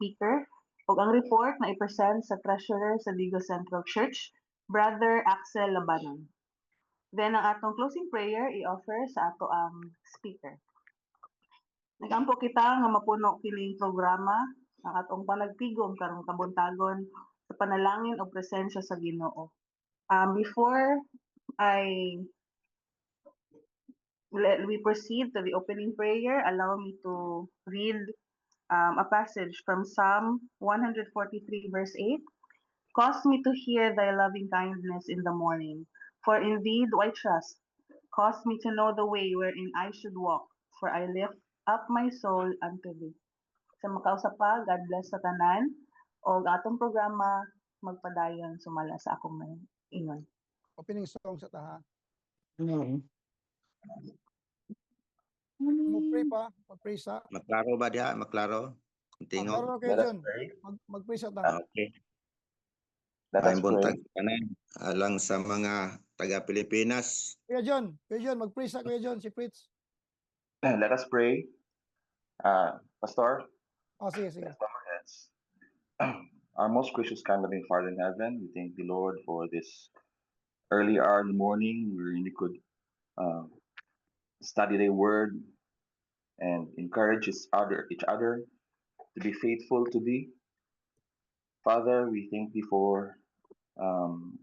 speaker, ug ang report na i-present sa Treasurer sa Digos Central Church, Brother Axel Labanon. Then ang atong closing prayer i-offer sa ato ang speaker. Nagampo kita nga mapuno kining programa ang atong panagtigom karong kabuntagon sa panalangin o presensya sa Ginoo. Before we proceed to the opening prayer, allow me to read a passage from Psalm 143 verse 8. Cause me to hear thy loving kindness in the morning, for in thee do I trust. Cause me to know the way wherein I should walk, for I lift up my soul unto thee. Sa makausap pa, God bless sa tanan, o atong programa, magpadayon sumala sa akong may ingon. Opening song sa taha. Mo Mag-pray pa, mag-pray sa. Maklaro ba diha? Maklaro? Kuntingo. Klaro kayo dyan. Mag-pray sa taha. Okay. Let us Maayong pray. buntag tanan alang sa mga taga Pilipinas. Kuya John, mag-pray sa Kuya John, si Fritz. Let us pray. Pastor, Sige, sige. let's bow our heads. Our most gracious, kind, loving Father in heaven, we thank the Lord for this early hour in the morning wherein we could study the word and encourage each other to be faithful to thee. Father, we thank thee for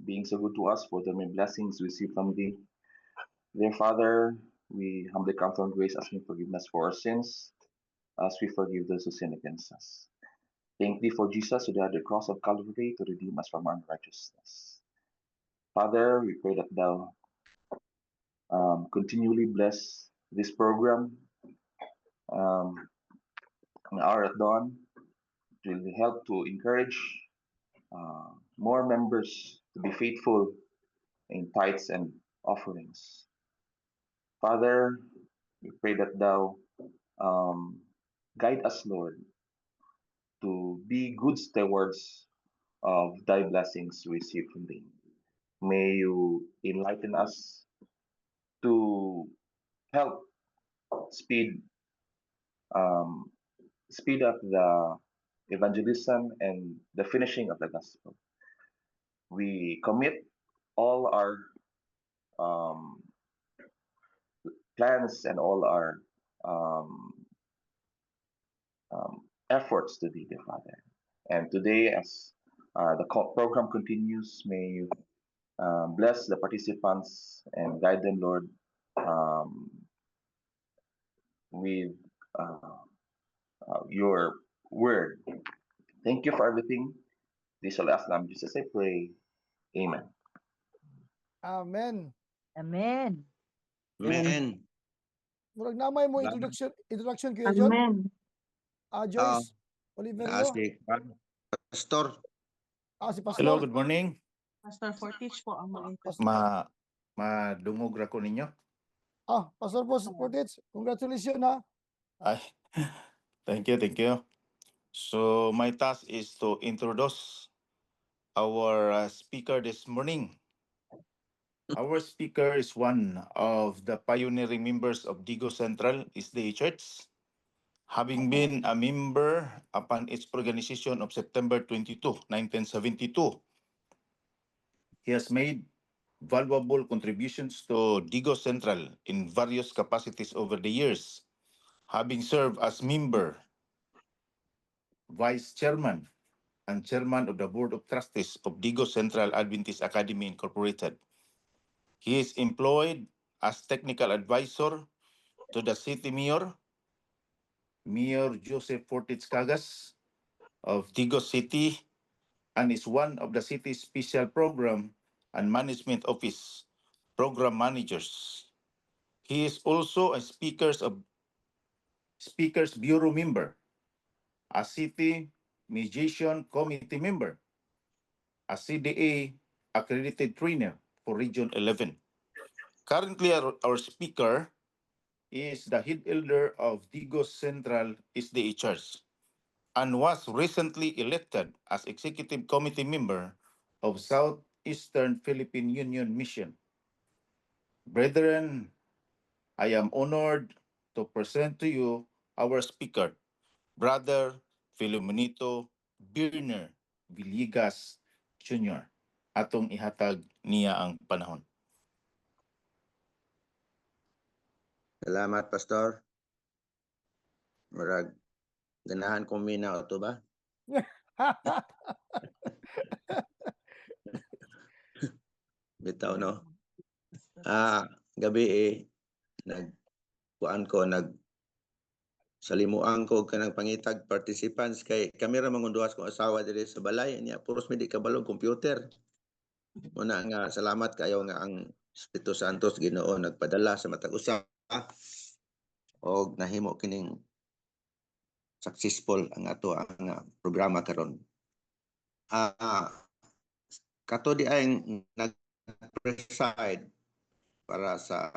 being so good to us, for the many blessings we receive from thee. Dear Father, we humbly come to grace, asking forgiveness for our sins, as we forgive those who sin against us. Thank thee for Jesus who died at the cross of Calvary to redeem us from unrighteousness. Father, we pray that thou continually bless this program, Hour at Dawn. It will help to encourage more members to be faithful in tithes and offerings. Father, we pray that thou guide us, Lord, to be good stewards of thy blessings we receive from thee. May you enlighten us to help speed up the evangelism and the finishing of the gospel. We commit all our plans and all our efforts to thee, dear Father. And today, as the program continues, may you bless the participants and guide them, Lord, with your word. Thank you for everything. This is the last name, Jesus, I pray. Amen. Amen. Amen. Amen. Murag namay mo introduction Kuya John. Amen. Joyce, Oliverio. Si Pastor. Si Pastor. Hello, good morning. Pastor Fortich po ang mag-introduce. Madungog ra ko ninyo. Pastor Fortich, congratulations ha. Ay, thank you. So my task is to introduce our speaker this morning. Our speaker is one of the pioneering members of Digos Central SDA Church, having been a member upon its organization of September 22, 1972. He has made valuable contributions to Digos Central in various capacities over the years, having served as member, vice chairman, and chairman of the Board of Trustees of Digos Central Adventist Academy Incorporated. He is employed as technical advisor to the city mayor, Mayor Joseph Fortich Cagas of Digos City, and is one of the city's special program and management office program managers. He is also a Speakers Bureau member, a City Mediation Committee member, a CDA accredited trainer for Region 11. Currently, our speaker is the head elder of Digos Central SDA Church and was recently elected as executive committee member of Southeastern Philippine Union Mission. Brethren, I am honored to present to you our speaker, Brother Filomenito Birner Villegas Jr. atong ihatag niya ang panahon. Salamat, Pastor. Murag, ganahan kong minaw ito ba? Bitaw, no? Gabi nagkuan ko, salimuan ko kanang pangitag participants kay kami ra mangunduhas kong asawa diri sa balay niya puros mi di kabalog computer. Muna nga salamat kayo nga ang Espiritu Santos Ginoo nagpadala sa matag usa og nahimo kining successful ang ato ang programa karon. Kato di ay nag-preside para sa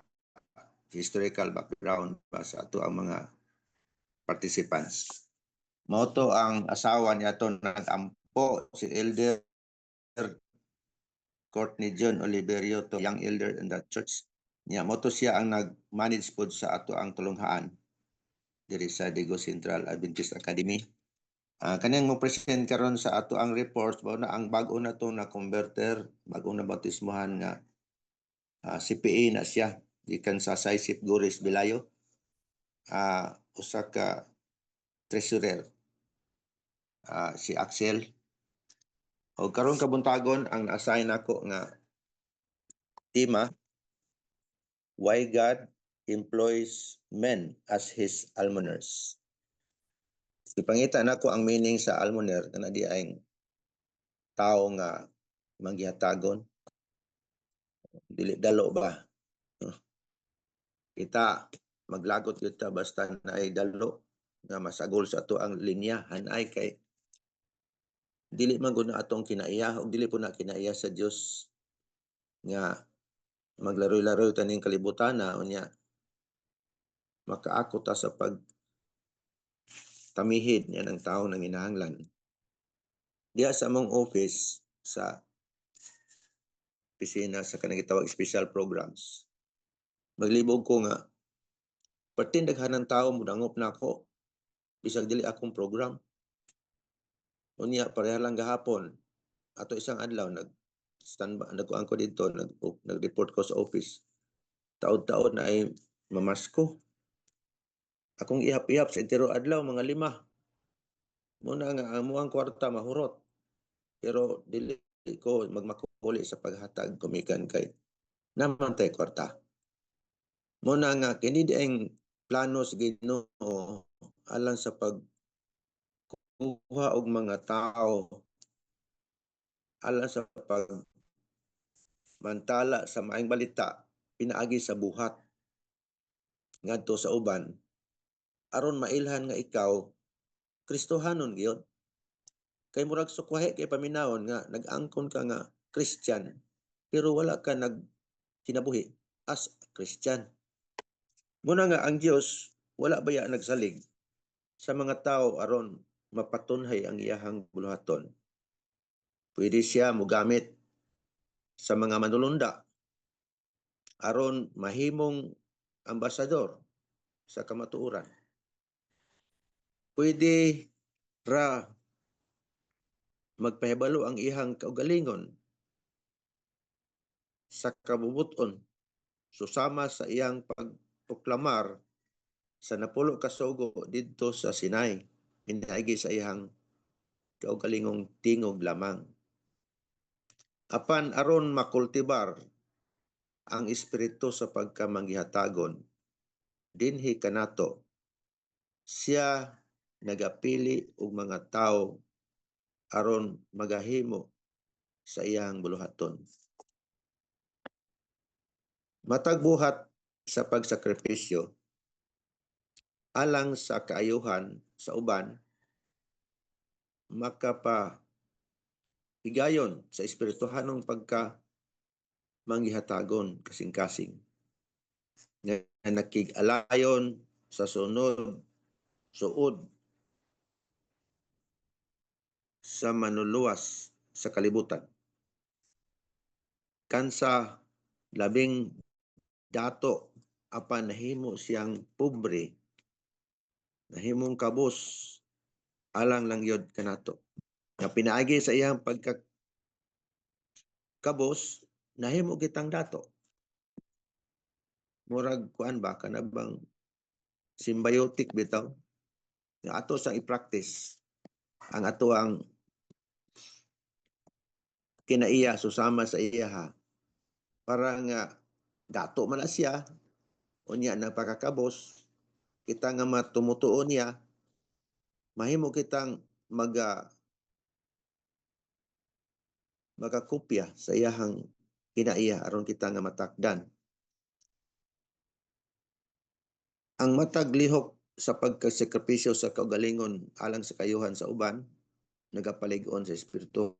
historical background para sa ato ang mga participants. Moto ang asawa niya to nag-ampo si Elder Courtney John Oliverio to young elder in that church. Niya moto siya ang nag-manage pod sa ato ang tulunghaan diri sa Digo Central Adventist Academy. Kanang mo present karon sa ato ang reports bao na ang bag-o na to na converter, bag-o na bautismohan nga CPA na siya gikan sa Saisip Gores Bilayo. Usa ka treasurer si Axel. O karon kabuntagon ang na-assign ako nga tema Why God Employs Men as His Almoners. Ipangita nako ang meaning sa almoner kana di ay tao nga manggihatagon. Dili dalo ba? Kita maglagot kita basta na ay dalo nga masagol sa ato ang linya hanay kay dili man gud na atong kinaiya ug dili po na kinaiya sa Dios nga maglaro-laro taning kalibutan na unya makaako ta sa pag tamihid niya ng tao nang inahanglan. Diya sa among office sa opisina sa kanang gitawag special programs. Maglibog ko nga pertin daghanang tao mudangop na ako bisag dili akong program. Unya pareha lang gahapon ato isang adlaw nagkuan ko dito nag-report ko sa office. Taod-taod na ay mamasko. Akong ihap-ihap sa entero adlaw mga 5. Muna nga amo ang kwarta mahurot. Pero dili ko magmakuli sa paghatag kumikan kay naman tay kwarta. Muna nga kini di ang plano sa Ginoo alang sa pagkuha og mga tao alang sa pag mantala sa maayong balita pinaagi sa buhat ngadto sa uban aron mailhan nga ikaw Kristohanon gyud. Kay murag sukwahe kay paminawon nga nag-angkon ka nga Christian pero wala ka kinabuhi as Christian. Muna nga ang Dios wala baya nagsalig sa mga tao aron mapatunhay ang iyahang buluhaton. Pwede siya mogamit sa mga manulunda aron mahimong ambasador sa kamatuoran. Pwede ra magpahibalo ang ihang kaugalingon sa kabubuton susama sa iyang pagproklamar sa napulo ka sugo didto sa Sinai pinaagi sa iyang kaugalingong tingog lamang. Apan aron makultibar ang espiritu sa pagkamanggihatagon dinhi kanato siya nagapili og mga tao aron magahimo sa iyang buluhaton. Matag buhat sa pagsakripisyo alang sa kaayuhan sa uban makapahigayon sa espirituhanong pagka manggihatagon kasing-kasing nga nakig-alayon sa suod sa manuluwas sa kalibutan. Kansa labing dato apan nahimo siyang pobre, nahimong kabus alang lang yod kanato. Nga pinaagi sa iyang pagkakabos, nahimo kitang dato. Murag kuan ba kanabang symbiotic bitaw nga ato sang i-practice ang ato ang kinaiya susama sa iya ha para nga dato man na siya unya na pagkakabos kita nga matumutuon niya mahimo kitang magakopya sa iyahang kinaiya aron kita nga matakdan. Ang matag lihok sa pagkasakripisyo sa kaugalingon alang sa kayuhan sa uban nagapalig-on sa espiritu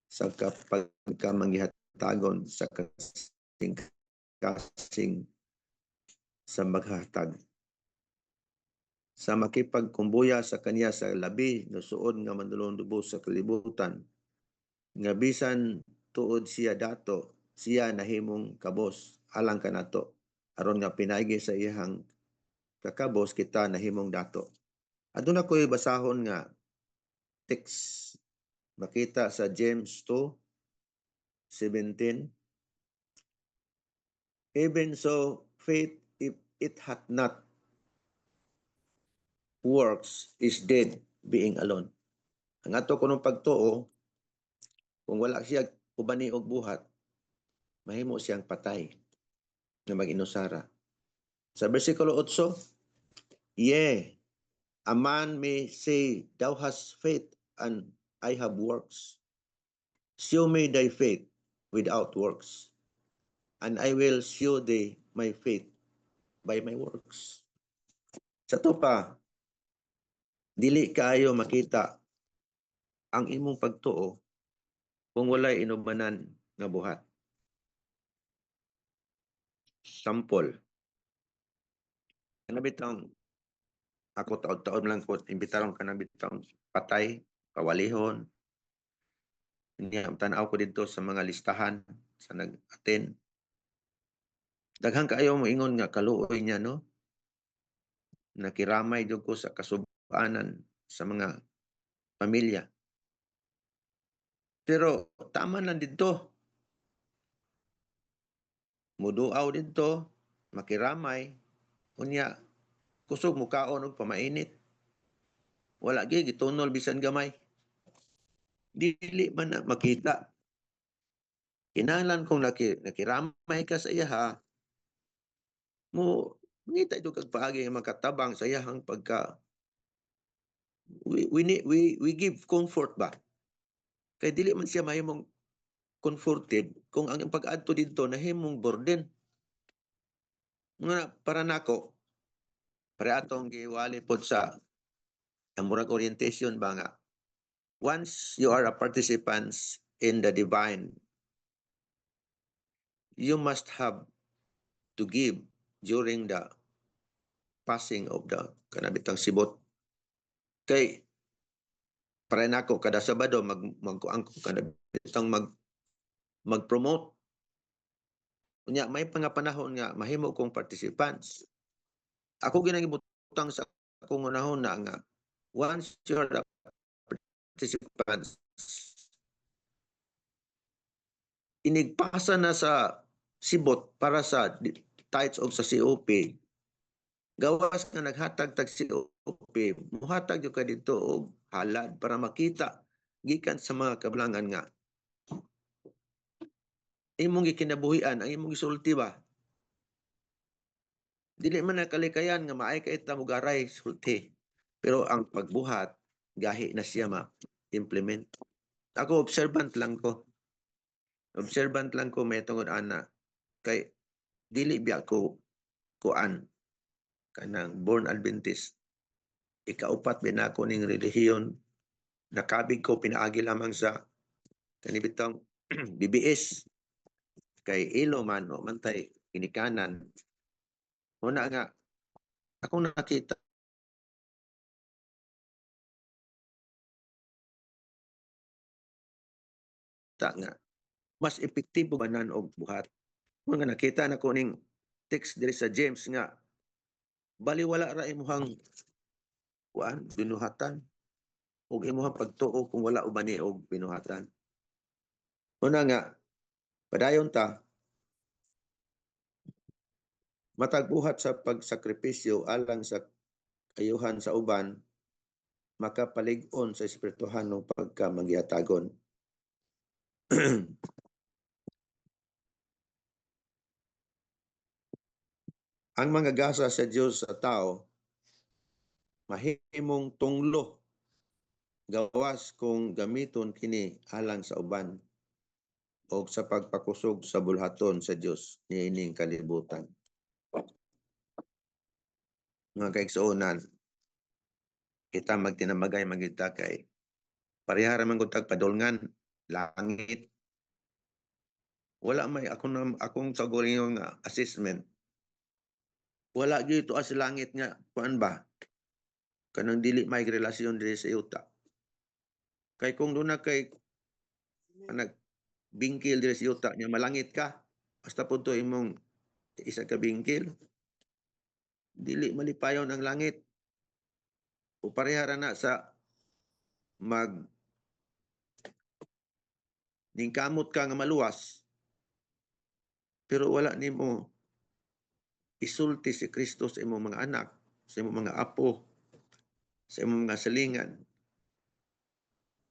sa pagkamangihatagon sa kasing sa maghatag sa makipagkumbuya sa kaniya sa labi no suod nga mandulong lubos sa kalibutan nga bisan tuod siya dato siya nahimong kabos alang kanato aron nga pinaagi sa iyang kakabos kita nahimong dato. Aduna ko'y basahon nga text makita sa James 2:17. Even so, faith, if it hath not works, is dead, being alone. Ang ato kunong pagtuo, kung wala siya ubani og buhat, mahimo siyang patay na mag-inusara. Sa versikulo 8, yeah, a man may say, thou hast faith and I have works. Show me thy faith without works, and I will show thee my faith by my works. Sa to pa, dili kaayo makita ang imong pagtuo kung walay inubanan nga buhat. Sample, kanabitang ako taon-taon lang ko imbitaron kanabitang patay, kawalihon. Tanaw ko dito sa mga listahan sa nag-attend. Daghang kaayo moingon nga kaluoy niya no. Nakiramay jud ko sa kasubanan sa mga pamilya. Pero tama lang dito. Muduaw dito, makiramay, unya kusog mukaon og pamainit. Wala gyud gitunol bisan gamay. Dili man na makita. Kinahanglan kung nakiramay ka sa iya ha, mo ngita ito kag paagi nga makatabang sa iyahang pagka we give comfort ba? Kay dili man siya mahimong comforted kung ang pag-adto dito nahimong burden. Nga para nako para atong giwali pod sa murag orientation ba nga once you are a participant in the divine you must have to give during the passing of the kanabitang sibot kay para nako kada Sabado magkuang kanabitang mag-promote unya may pangapanahon nga mahimo kong participants ako ginagibutang sa akong unahon na nga once you're a participants inigpasa na sa sibot para sa tithes of sa COP gawas nga naghatag tag COP muhatag yung ka dito og halad para makita gikan sa mga kablangan nga imong gikinabuhian ang imong gisulti ba dili man nakalikayan nga maay ka ita mugaray sulti pero ang pagbuhat gahi na siya ma-implement ako observant lang ko may tungod ana kay dili biya ko kuan kanang born Adventist ikaupat binako ning relihiyon nakabig ko pinaagi lamang sa kanibitang BBS kay ilo man o mantay kinikanan una nga akong nakita nga mas epektibo banan og buhat nga nakita na ko ning text diri sa James nga baliwala ra imuhang kuan binuhatan ug imong pagtuo kung wala ubani og binuhatan. Una nga, padayon ta, matag buhat sa pagsakripisyo alang sa ayuhan sa uban, makapalig-on sa espirituhan ng pagkamagihatagon. Ang mga gasa sa Dios sa tao, mahimong tunglo gawas kung gamiton kini alang sa uban o sa pagpakusog sa bulhaton sa Dios niining kalibutan. Mga kaigsuonan, kita magtinamagay magita kay parehara man gud tag padulngan langit. Wala may akong saguring nga assessment. Wala gyud to as langit nga kuan ba? Kanang dili may relasyon diri sa yuta. Kay kung doon na kay bingkil diri sa yuta nya malangit ka, basta po to imong isa ka bingkil, dili malipayon ang langit. O parehara na sa ningkamot ka nga maluwas, pero wala nimo isulti si Kristo sa imong mga anak, sa imong mga apo, sa imong mga salingan.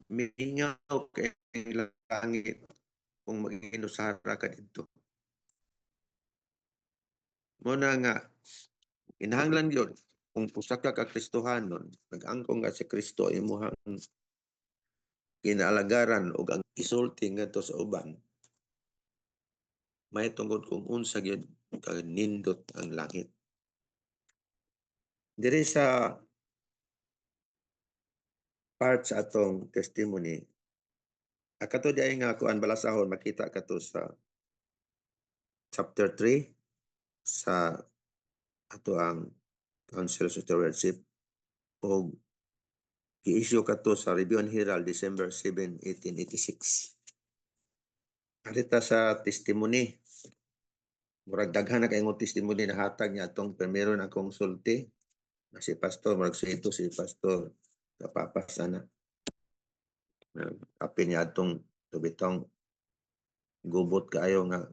Mingaw kay langit kung mag-inusara ka dito. Muna nga, inahanglan yun, kung pusa ka Kristohanon, nag-angkong ka si Kristo, imuhang kinaalagaran o ang isulti nga to sa uban, may tungkol kung unsa gyud nindot ang langit. Diri sa part sa atong testimony, akato di ay nga kuan balasahon, makita ka to sa chapter 3 sa ato ang Council of Stewardship o i-issue ka to sa Review and Herald December 7, 1886. Arita sa testimony, murag daghan na kayong testimony na hatag niya atong primero na akong sulti na si pastor, murag suito si pastor kapapasa na kapin niya atong tubitong gubot kaayo nga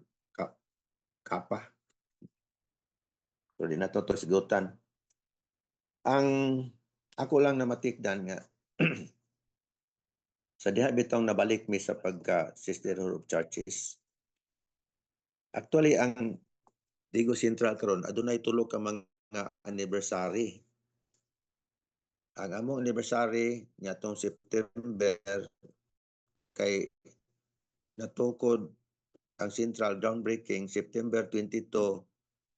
kapa. So di na to sigutan. Ang ako lang na matikdan nga sa diha bitong nabalik mi sa pagka Sisterhood of Churches. Actually ang Digo Central karon adunay tulo ka mga anniversary. Ang among anniversary niadtong September kay natukod ang Central groundbreaking September 22,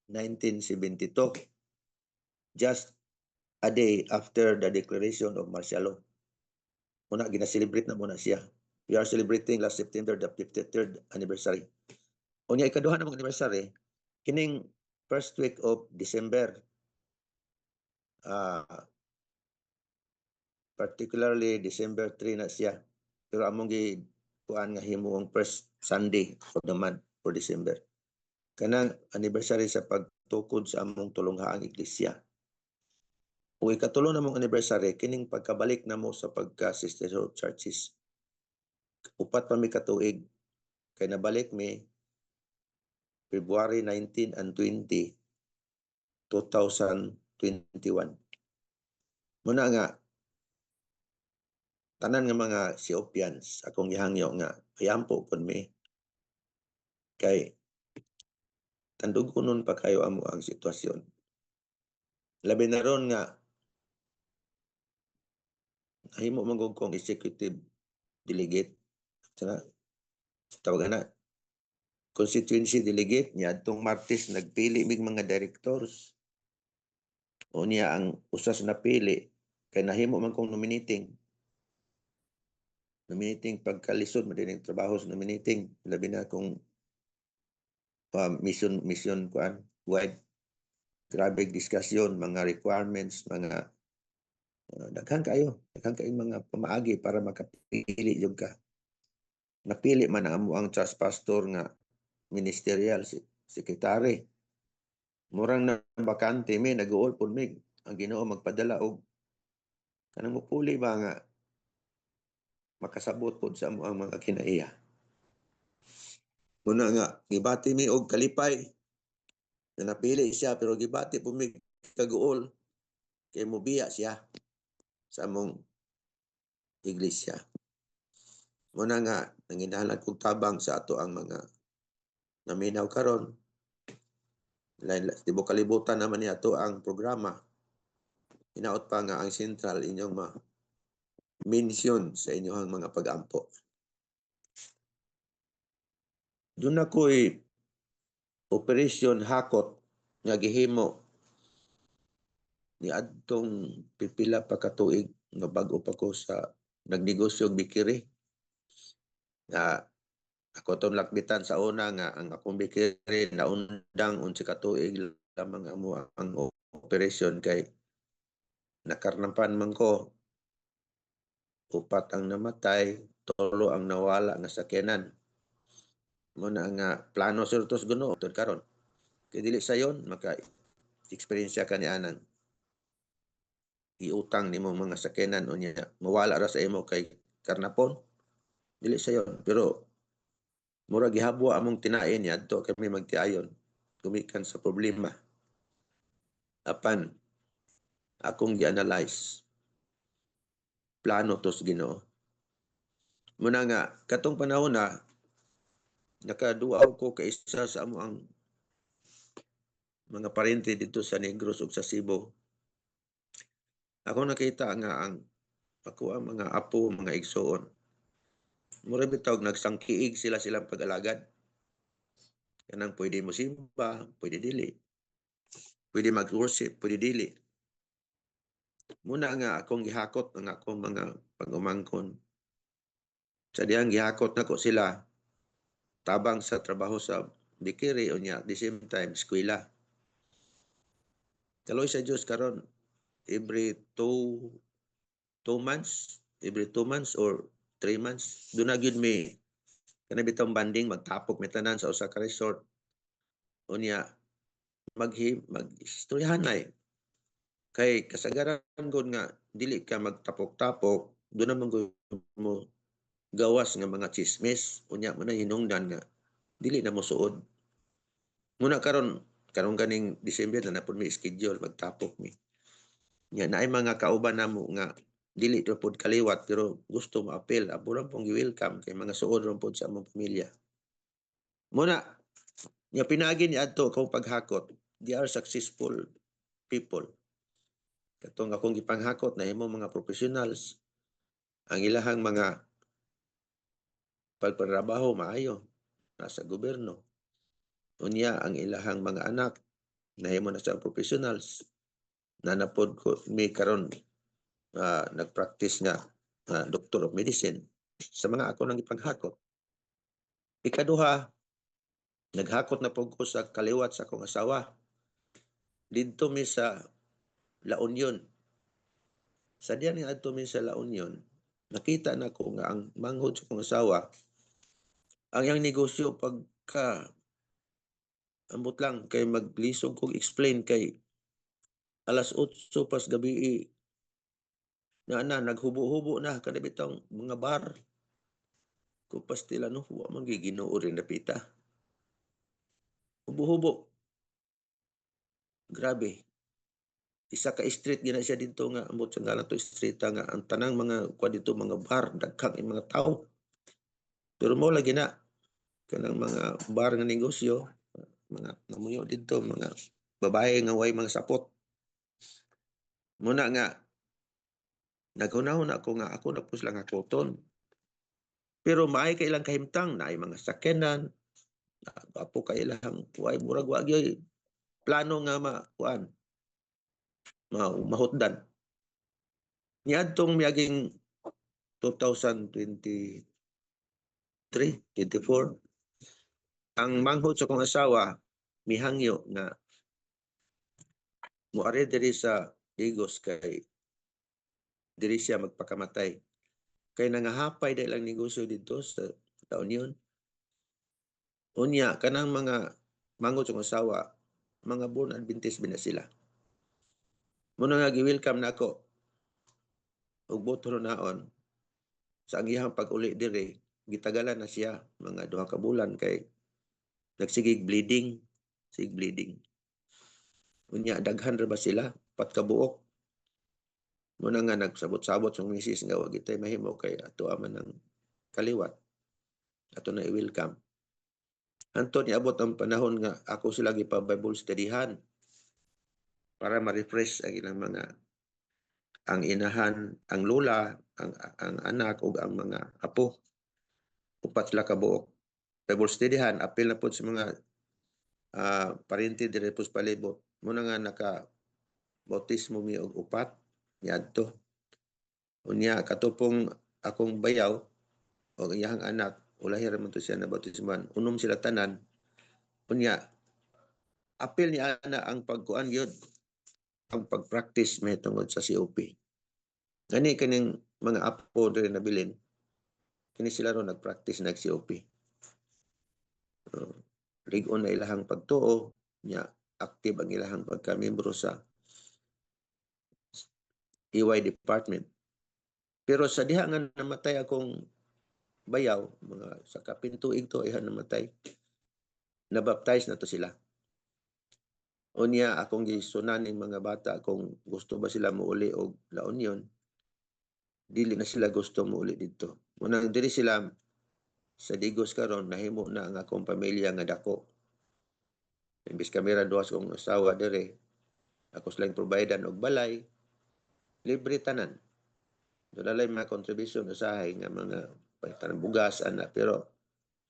1972. Just a day after the declaration of martial law. Muna gina-celebrate na muna siya. We are celebrating last September the 53rd anniversary. Unya ikaduha namang anniversary kining first week of December. Particularly December 3 na siya. Pero among kuan nga himuong first Sunday of the month for December. Kanang anniversary sa pagtukod sa among tulonghaang iglesia. O ikatulo namong anniversary kining pagkabalik namo sa pagka Sisterhood of Churches. Upat pa mi katuig kay nabalik mi February 19 and 20, 2021. Muna nga tanan nga mga Ethiopians akong gihangyo nga ayampo pud mi kay tandugonon pa kayo amo ang sitwasyon. Labi na ron nga nahimo man kong executive delegate sa tawagan na constituency delegate niya atong Martes nagpili mig mga directors. O niya ang usas na pili kay nahimo man kong nominating pagkalisod madining trabaho sa nominating labi na kung mission kuan wide grabe discussion mga requirements mga daghan kayo mga pamaagi para makapili jud ka. Napili man ang amo ang trust pastor nga ministerial secretary. Murang na bakante mi nag-uol pud mig ang Ginoo magpadala og kanang mupuli ba nga makasabot po sa ang mga kinaiya. Muna nga, gibati mi og kalipay na napili siya pero gibati po mi kaguol kay mobiya siya sa among iglesia. Muna nga, nanginahanglan kong tabang sa ato ang mga naminaw karon. Di mo kalibutan naman niya ato ang programa. Hinaot pa nga ang sentral inyong mention sa inyong mga pag-ampo. Doon ako'y operasyon hakot nga gihimo ni adtong pipila pa katuig nga bag-o pa ko sa nagnegosyo og bikiri. Nga ako itong lakbitan sa una nga ang akong bikiri naundang 11 katuig lamang ang operasyon kay nakarnapan man ko, 4 ang namatay, 3 ang nawala nga sakyanan. Muna nga plano surtos Ginoo karon. Kay dili sayon maka eksperyensya ka ni anang iutang nimo mga sakyanan unya mawala ra sa imo kay karnapon. Dili sayon pero mura gihabwa among tinain niya adto kami magtiayon gumikan sa problema. Apan akong gi-analyze plano tos Ginoo. Muna nga katong panahon na nakaduaw ko kay isa sa amo ang mga parente dito sa Negros ug sa Cebu. Ako nakita nga ang ako ang mga apo, mga igsoon. Mura bitaw nagsangkiig silang pag-alagad. Kanang pwede mo simba, pwede dili. Pwede mag-worship, pwede dili. Muna nga akong gihakot ang akong mga pag-umangkon. Sa diyang gihakot nako sila tabang sa trabaho sa bikiri unya at the same time eskwela. Kaloy sa Dios karon every 2 months, every 2 months or 3 months, doon na gyud may kana bitong banding magtapok mi tanan sa usa ka resort. Unya mag-istoryahanay. Kay kasagaran gud nga dili ka magtapok-tapok, doon naman gud mo gawas nga mga chismis. Unya man hinungdan nga dili na mo suod. Muna karon ganing December na napod mi schedule magtapok mi. Nya naay mga kauban namo nga dili ra pod kaliwat pero gusto mo apel aburan pong welcome kay mga suod ra pod sa among pamilya. Muna nya pinagi ni adto kung paghakot, they are successful people. Katong akong gipanghakot na imo mga professionals ang ilahang mga pagpatrabaho maayo nasa gobyerno. Unya ang ilahang mga anak nahimo na sa professionals na napod ko mi karon nagpractice nga Doctor of Medicine sa mga ako nang ipaghakot. Ikaduha, naghakot na po ko sa kaliwat sa akong asawa. Dito mi sa La Union. Sa diyan nga adto mi sa La Union, nakita na ko nga ang manghod sa akong asawa ang yang negosyo pagka ambot lang kay maglisog kog explain kay alas 8 pas gabi na naghubo-hubo na kada bitong mga bar ko pastila no wa man Ginoo rin napita. Hubo-hubo. Grabe. Isa ka street gina siya dito nga ambot sa ngalan to street nga ang tanang mga kwa dito mga bar daghang mga tao. Pero mo lagi na kanang mga bar nga negosyo mga namuyo dito mga babae nga way mga sapot. Muna nga naghunahon ako nga ako na po sila nga koton. Pero maay kay ilang kahimtang na ay mga sakyanan apo kay ilang way murag wa gyud plano nga makuan mahutdan. Niadtong miaging 2023, 24, ang manghod sa kong asawa mihangyo nga moari diri sa Digos kay diri siya magpakamatay. Kay nangahapay dahil lang negosyo dito sa La Union. Unya kanang mga manghod sa kong asawa mga born Adventist ba na sila. Muna nga gi-welcome na ako ug boto naon sa ang iyang pag-uli dire, gitagalan na siya mga 2 ka bulan kay nagsigig bleeding, sig bleeding. Unya daghan ra ba sila 4 ka buok. Muna nga nagsabot-sabot sa misis nga wag itay mahimo kay ato man ng kaliwat. Ato na i-welcome. Anto niabot ang panahon nga ako sila gipa-Bible studyhan para ma-refresh ang ilang mga ang inahan, ang lola, ang anak ug ang mga apo. Upat sila ka buok. Bible studyhan, apil na po sa mga parente dire po sa palibot. Muna nga naka-bautismo mi og upat niadto. Unya katupong akong bayaw o iyang anak, ulahi ra man to siya na bautisman. Unom sila tanan. Unya apil ni ana ang pagkuan gyud ang pag-practice may tungod sa COP. Gani kaning mga apo dire nabilin. Kini sila ro nag-practice nag-COP. Lig-on na ilahang pagtuo, nya active ang ilahang pagka-membro sa EY department. Pero sa diha nga namatay akong bayaw, mga sa kapintuig to ihan namatay. Nabaptize na to sila. Unya akong gisunan ng mga bata kung gusto ba sila muuli og La Union. Dili na sila gusto muuli dito. Unang diri sila sa Digos karon nahimo na ang akong pamilya nga dako. Imbis kamera duwas kong asawa dire. Ako silang providean og balay. Libre tanan. Dolalay mga contribution usahay nga mga pagtanang bugas ana pero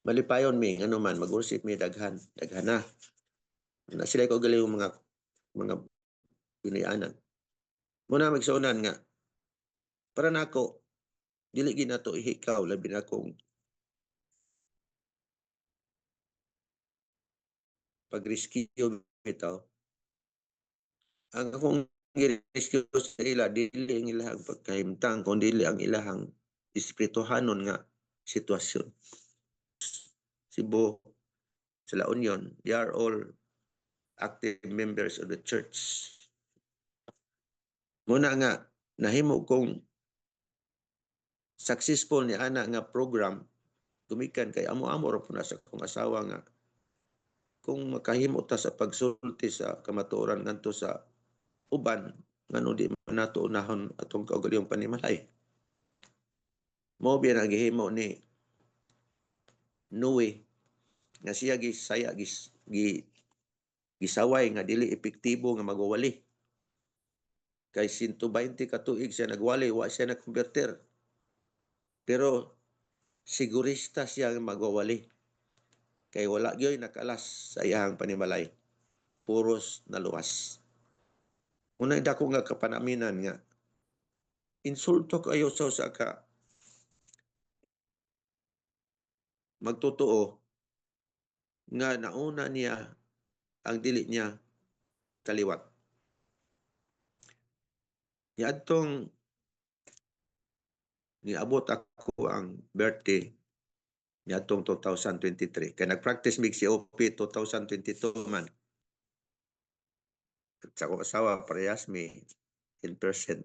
malipayon mi ngano man mag-worship mi daghan na. Na sila ko gali mga pinayanan. Muna magsunan nga para nako dili ginato ihikaw labi na akong pag-rescue bitaw. Ang akong gi-rescue sa ila dili ang ilahang pagkahimtang kundi dili ang ilahang espirituhanon nga sitwasyon. Cebu, sa La Union, they are all active members of the church. Muna nga nahimo kong successful ni ana nga program gumikan kay amo-amo ra po na sa akong asawa nga kung makahimo ta sa pagsulti sa kamatuoran ngadto sa uban ngano di man nato unahon atong kaugalingong panimalay. Mao biya nagihimo ni Noe nga siya gisaya gisaway nga dili epektibo nga magwawali. Kay 120 ka tuig siya nagwali, wa siya nagkonverter. Pero sigurista siya nga magwawali. Kay wala gyoy nakalas sa iyang panimalay. Puros naluwas. Unay dako nga kapanaminan nga insulto kayo sa ka magtotoo nga nauna niya ang dili niya kaliwat. Niadtong niabot ako ang birthday niadtong 2023 kay nagpractice mig COP 2022 man. Sa akong asawa parehas mi in person.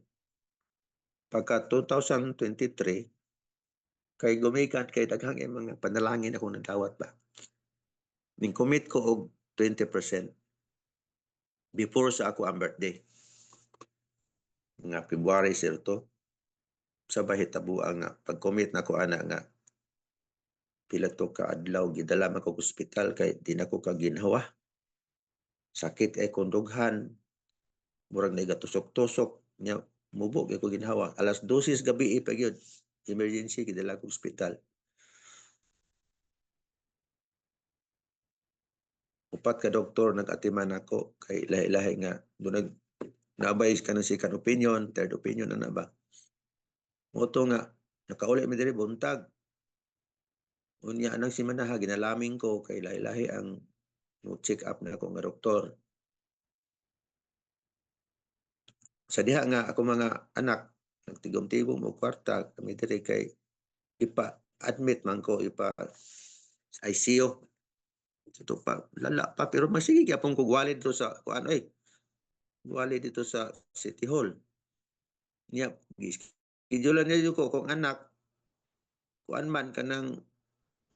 Pagka 2023 kay gumikan kay daghang mga panalangin ako nagdawat ba. Ning commit ko og 20% before sa ako ang birthday. Nga February 0 sa bahitabo nga pag-commit na ko ana nga pila to ka adlaw gidala man ko ospital kay di na ko kaginhawa. Sakit ay kondughan. Murag na igatusok-tusok nya mubo kay ko ginhawa. Alas 12 gabi pa gyud. Emergency gidala ko ospital. Upat ka doktor nag-atiman ako kay lahi-lahi nga dunag nabay ka ng second opinion, third opinion na ba. Moto nga nakauli mi diri buntag. Unya anang simanaha ginalaming ko kay lahi-lahi ang check up na ako nga doktor. Sa diha nga ako mga anak nagtigom-tigom og kwarta kami diri kay ipa-admit man ko sa ICU. Ito pa lala pa pero masige gyapon ko gwali dito sa kuan gwali dito sa City Hall. Niya schedule niya ko kung anak kuan man kanang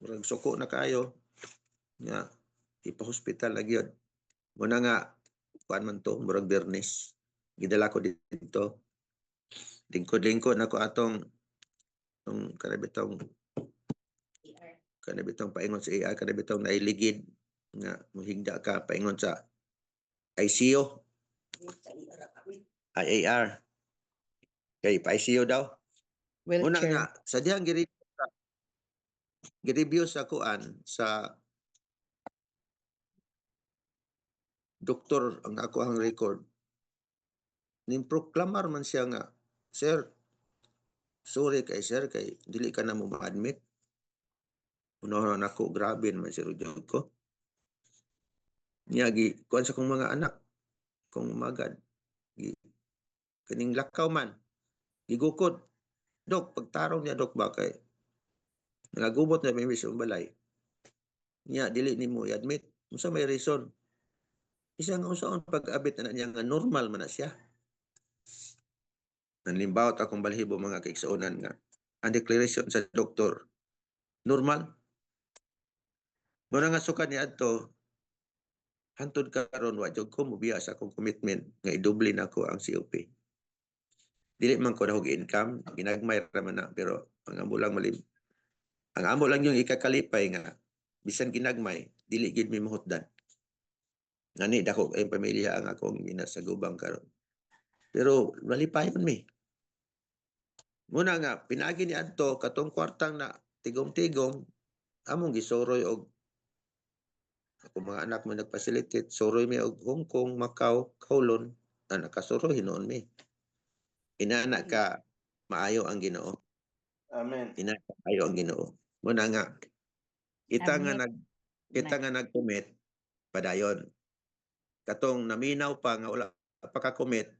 murag suko na kayo nga ipa-hospital lagi yun. Muna nga kuan man to murag Bernes. Gidala ko dito. Lingkod-lingkod nako atong kanabitong paingon sa AI, kanabitong nailigid nga muhigda ka paingon sa ICU. IAR. Kay pa ICU daw. Muna Wheelchair. nga sa dihang gireview sa kuan sa doktor ang ako ang record. Nimproklamar man siya nga, sir, sorry kay sir, kay dili ka na mo ma-admit. Unahan ako, grabe naman si Rujog ko. Niyagi, kuan sa kong mga anak, kung magad, kaning lakaw man, gigukod. Dok, pagtarong niya, dok, ba kay nagagubot na may misyon balay. Niya, dili ni mo i-admit. Kung may reason. Isang usaon pag-abit na niya nga normal man na siya. Nanlimbawat akong balhibo mga kaiksaunan nga. Ang declaration sa doktor, normal. Muna nga suka ni Adto, hantod karon wa jud ko mobiya sa akong commitment nga idoble na ko ang COP. Dili man ko nahog income, ginagmay ra man na, pero ang amo lang malim. Ang amo lang yung ikakalipay nga bisan ginagmay, dili gid mi mahutdan. Ngani dako ay pamilya ang akong ginasagubang karon. Pero malipayon mi. Muna nga pinagi ni Adto katong kwartang na tigom-tigom among gisoroy og ako mga anak mo nagfacilitate, soroy mi og Hong Kong, Macau, Kowloon, na nakasuroy noon mi. Inana ka maayo ang Ginoo. Amen. Inana ka maayo ang Ginoo. Muna nga kita nga nag-commit padayon. Katong naminaw pa nga wala pa ka commit,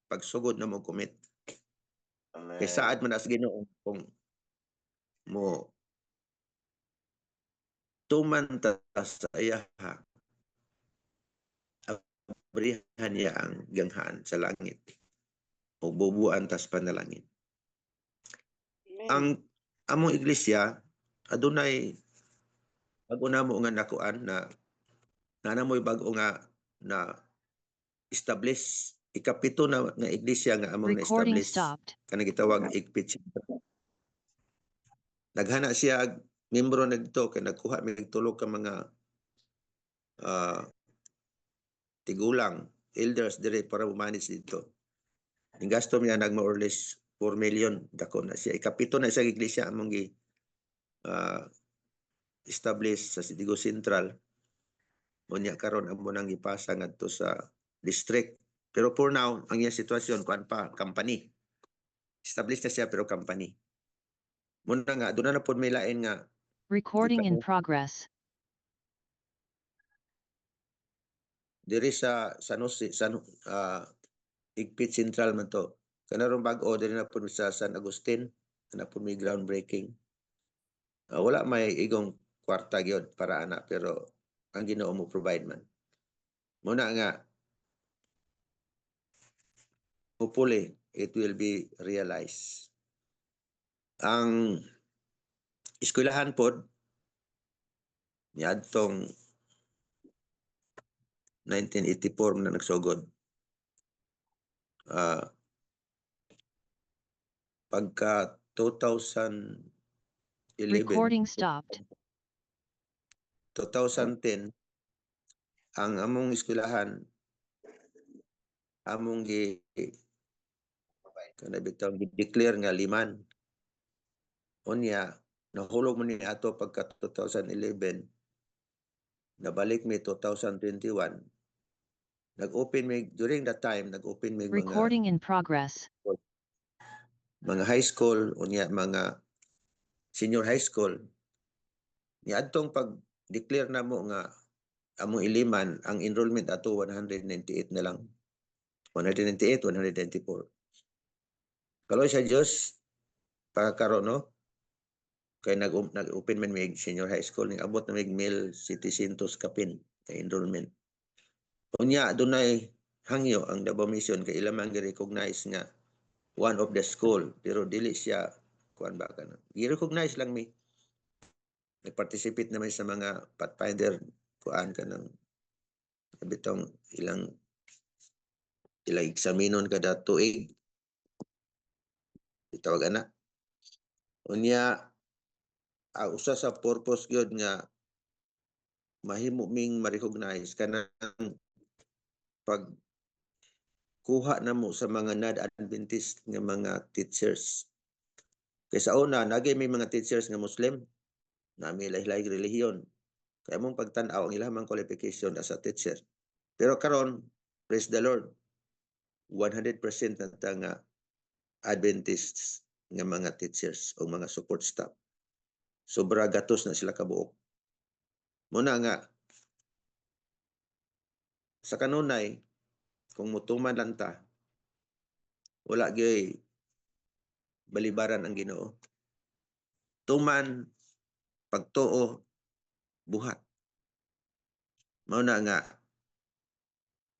pagsugod na mo commit. Amen. Kay saad man as Ginoo kung mo tuman ta sa iya abrihan niya ang ganghaan sa langit o bubuan tas panalangin. Ang among iglesia adunay bago na mo nga nakuan na namoy bago nga na establish ikapito na nga iglesia nga among Recording na-establish stopped. kanang gitawag igpit. Naghana siya membro na dito kay nagkuha mig tulog ka mga tigulang elders dire para manage dito. Ang gasto niya nag more or less 4 million dako na siya. Ikapito na sa iglesia among gi establish sa Sidigo Central. Unya karon amo nang gipasa ngadto sa district. Pero for now, ang iyang sitwasyon kuan pa company. Established na siya pero company. Muna nga doon na pud may lain nga Recording in progress. diri sa San Jose, Igpit Central man to. Kanarong bag-o diri na pud sa San Agustin, na pud may groundbreaking. Wala may igong kwarta gyud para ana pero ang Ginoo mo provide man. Muna nga hopefully it will be realized. Ang eskwelahan pod niadtong 1984 na nagsugod. Pagka 2011, Recording stopped. 2010, ang among eskwelahan among kanabitang declare nga liman. Unya nahulog mo ni ato pagka 2011, nabalik mi 2021. Nag-open mi during that time, nag-open mi Recording in progress. mga high school unya mga senior high school. Ni adtong pag-declare na mo nga among iliman, ang enrollment ato 198 na lang. 198, 194. Kaloy sa Diyos, pagkakaroon, no? Kaya nag-open man may senior high school, abot na may 1,700 kapin na enrollment. Unya, dunay hangyo ang Davao Mission kay ilang man recognize nga one of the school, pero dili siya kuan ba ka na. I-recognize lang mi. Nag-participate naman sa mga Pathfinder kuan ka ng bitong ilang eksaminon kada tuig. Itawag ana. Unya usa sa purpose gyud nga mahimo ming ma-recognize kanang pag kuha na mo sa mga non-Adventist nga mga teachers. Kaysa una, nagay may mga teachers nga Muslim, na may lahi-lahi relihiyon. Kaya mong pagtanaw ang ilang qualification as a teacher. Pero karon, praise the Lord, 100% na nga Adventists nga mga teachers o mga support staff. Sobra gatos na sila kabuok. Muna nga, sa kanunay, kung mutuman lang ta, wala gyud balibaran ang Ginoo. Tuman, pagtuo, buhat. Mao na nga,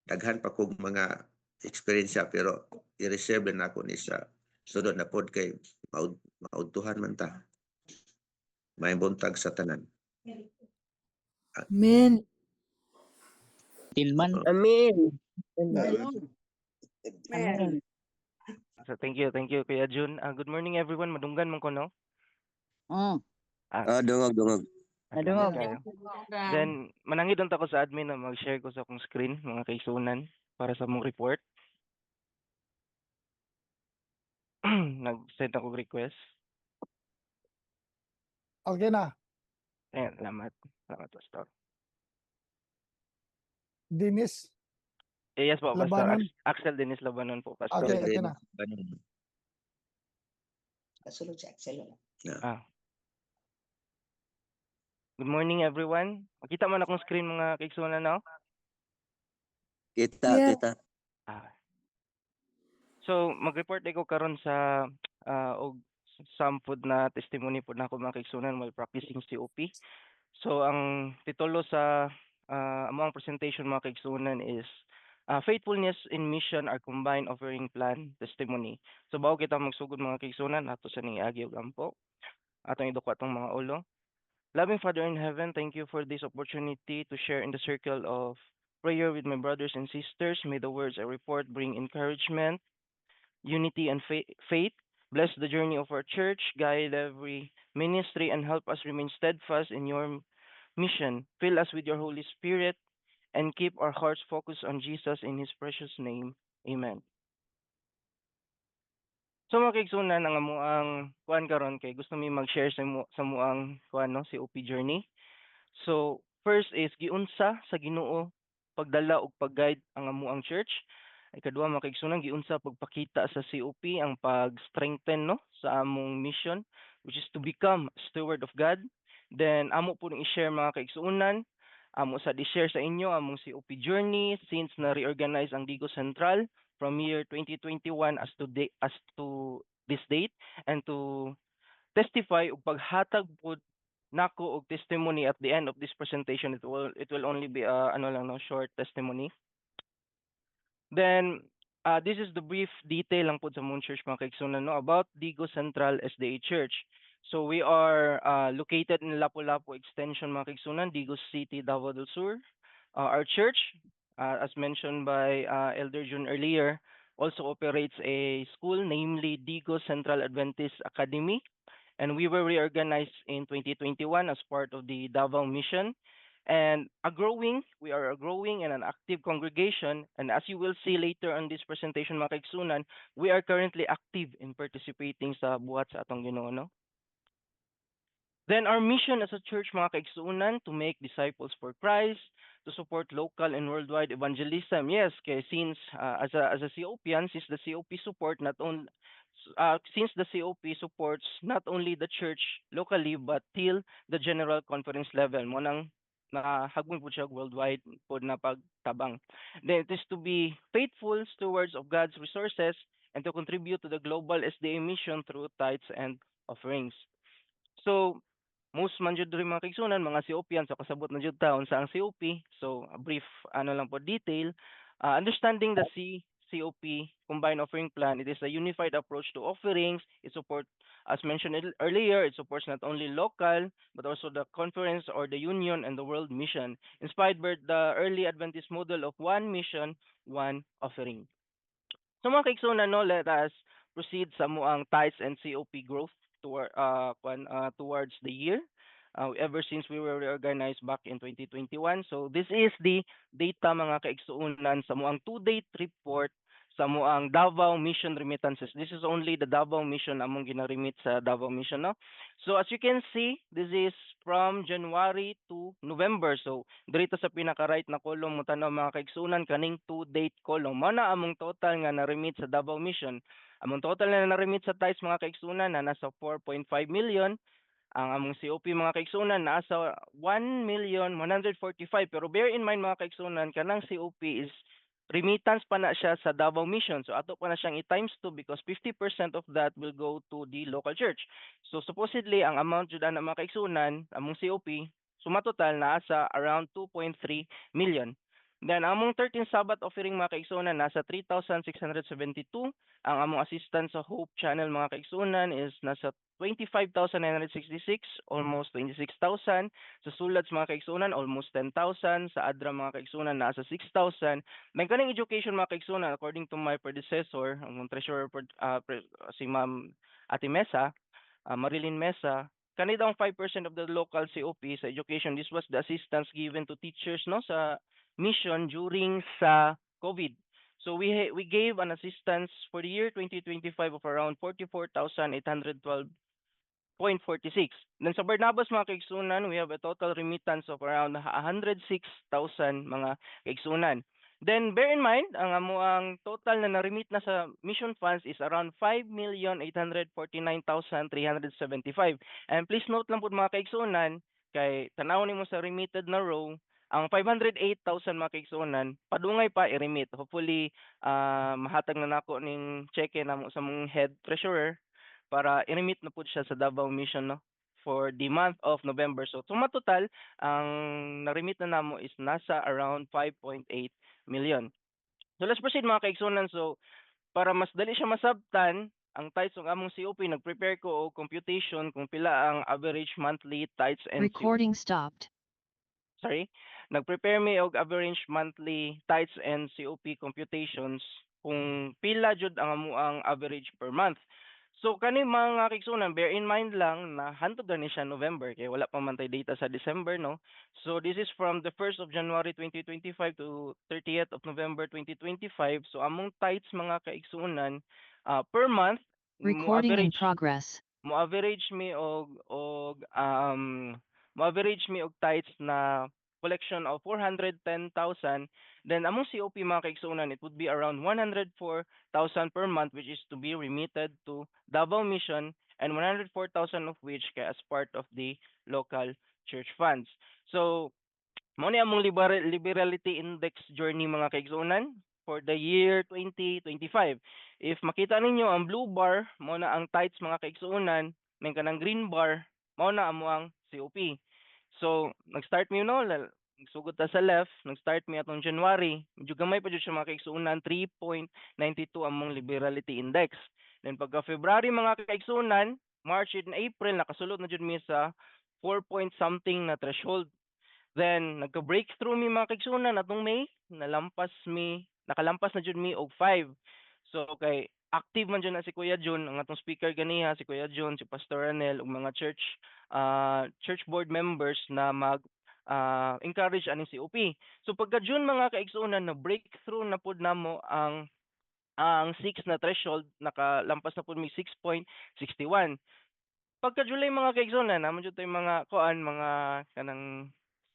daghan pa kog mga eksperyensya pero i-reserve na ako ni sa sunod na pod kay maudtuhan man ta. May buntag sa tanan. Amen. Tilman. Amen. So thank you Kuya Jun. Good morning everyone. Madunggan man ko no. Dungog. Salamat kayo. Then manangid lang ako sa admin na mag-share ko sa akong screen mga kaisunan para sa mong report. Nag-send ako request. Okay na. Ayan, salamat Pastor. Dennis. Yes po, Pastor. Labanon. Axel Dennis Labanon po, Pastor. Okay na. Kasulod si Axel. Good morning everyone. Makita man akong screen mga kaisunan no? Yeah. Kita. So mag-report ako karon sa og some food na testimony po na ako mga kaigsunan while practicing COP. So ang titulo sa among presentation mga kaigsunan is faithfulness in mission are combined offering plan testimony. So bago kita magsugod mga kaigsunan ato sa ning agi og ampo atong idukwa atong mga ulo. Loving Father in heaven, thank you for this opportunity to share in the circle of prayer with my brothers and sisters. May the words I report bring encouragement, unity, and faith. Bless the journey of our church, guide every ministry, and help us remain steadfast in your mission. Fill us with your Holy Spirit and keep our hearts focused on Jesus in His precious name. Amen. So mga kaigsunan ang amuang kuan karon kay gusto mi mag-share sa muang kuan no si OP journey. So first is giunsa sa Ginoo pagdala og pag-guide ang amuang church. Ikaduha mga kaigsunan giunsa pagpakita sa COP ang pag-strengthen no sa among mission which is to become steward of God. Then amo po ning i-share mga kaigsunan amo sa di-share sa inyo among COP journey since na reorganize ang Digo Central from year 2021 as to this date and to testify og paghatag pod nako og testimony at the end of this presentation. It will only be short testimony. Then this is the brief detail lang po sa Moon Church mga kaigsunan no about Digo Central SDA Church. So we are located in Lapu-Lapu Extension mga kaigsunan, Digo City, Davao del Sur. Our church, as mentioned by Elder June earlier, also operates a school, namely Digo Central Adventist Academy. And we were reorganized in 2021 as part of the Davao Mission. And we are a growing and an active congregation. And as you will see later on this presentation, mga kaigsunan, we are currently active in participating sa buhat sa atong Ginoo, no? Then our mission as a church, mga kaigsunan, to make disciples for Christ, to support local and worldwide evangelism. Yes, kay since as a COPian, since the COP supports not only the church locally but till the general conference level, mo nang nahagmon po siya worldwide po na pagtabang. Then it is to be faithful stewards of God's resources and to contribute to the global SDA mission through tithes and offerings. So most man jud rin mga kaigsunan, mga COPian, so kasabot na jud taon sa ang COP. So a brief lang po detail. Understanding the COP combined offering plan, it is a unified approach to offerings. It supports, as mentioned earlier, it supports not only local but also the conference or the union and the world mission, inspired by the early Adventist model of one mission, one offering. So mga kaigsunan, no, let us proceed sa muang tithes and COP growth towards the year. Ever since we were reorganized back in 2021. So this is the data mga kaigsuunan sa muang to-date report sa muang Davao Mission remittances. This is only the Davao Mission among ginaremit sa Davao Mission, no? So as you can see, this is from January to November. So dito sa pinaka-right na column mo tanaw mga kaigsuunan kaning to-date column. Mao na among total nga na-remit sa Davao Mission. Among total na na-remit sa tithes mga kaigsuunan na nasa 4.5 million. Ang among COP mga kaigsunan nasa 1,145,000 pero bear in mind mga kaigsunan kanang COP is remittance pa na siya sa Davao Mission, so ato pa na siyang i-times 2 because 50% of that will go to the local church. So supposedly ang amount jud na mga kaigsunan among COP sumatotal na sa around 2.3 million. Then among 13 Sabbath offering mga kaigsunan nasa 3,672. Ang among assistance sa Hope Channel mga kaigsunan is nasa 25,966, almost 26,000. Sa Sulats mga kaigsunan, almost 10,000. Sa Adra mga kaigsunan, nasa 6,000. May kaning education mga kaigsunan, according to my predecessor, ang treasurer si Ma'am Ate Mesa, Marilyn Mesa, kanina ang 5% of the local COP sa education. This was the assistance given to teachers no sa mission during sa COVID. So we gave an assistance for the year 2025 of around 44,812.46. Then sa Barnabas mga kaigsunan, we have a total remittance of around 106,000 mga kaigsunan. Then bear in mind, ang amuang total na na-remit na sa mission funds is around 5,849,375. And please note lang po mga kaigsunan, kay tanaw nimo sa remitted na row, ang 508,000 mga kaigsunan, padungay pa i-remit. Hopefully, mahatag na nako ning cheque na sa mong head treasurer para i-remit na po siya sa Davao Mission no for the month of November. So tumatotal ang na-remit na namo is nasa around 5.8 million. So let's proceed mga kaigsunan. So para mas dali siya masabtan, ang tithes ng among COP nag-prepare ko og computation kung pila ang average monthly tithes and Recording stopped. Nag-prepare mi og average monthly tithes and COP computations kung pila jud ang amuang average per month. So kani mga kaigsunan, bear in mind lang na hantod gani siya November kay wala pa man tay data sa December no. So this is from the 1st of January 2025 to 30th of November 2025. So among tithes mga kaigsunan per month Recording in progress. mo average mi og tithes na collection of 410,000. Then among COP mga kaigsunan, it would be around 104,000 per month which is to be remitted to Davao Mission and 104,000 of which kay as part of the local church funds. So mo ni among liberality index journey mga kaigsunan for the year 2025. If makita ninyo ang blue bar, mo na ang tithes mga kaigsunan, may kanang green bar, mo na amo ang COP. So, nag-start mi nagsugod ta sa left, nag-start mi atong January, medyo gamay pa jud siya mga kaigsunan, 3.92 among liberality index. Then pagka February mga kaigsunan, March and April nakasulod na jud mi sa 4 point something na threshold. Then nagka-breakthrough mi mga kaigsunan atong May, nakalampas na jud mi og 5. So kay active man dyan na si Kuya John, ang atong speaker ganiha, si Kuya John, si Pastor Ranel, ug mga church board members na encourage aning COP. So pagka June mga kaigsunan na breakthrough na pud namo ang 6 na threshold, nakalampas na pud mi 6.61. Pagka July mga kaigsunan, naman jud tay mga kanang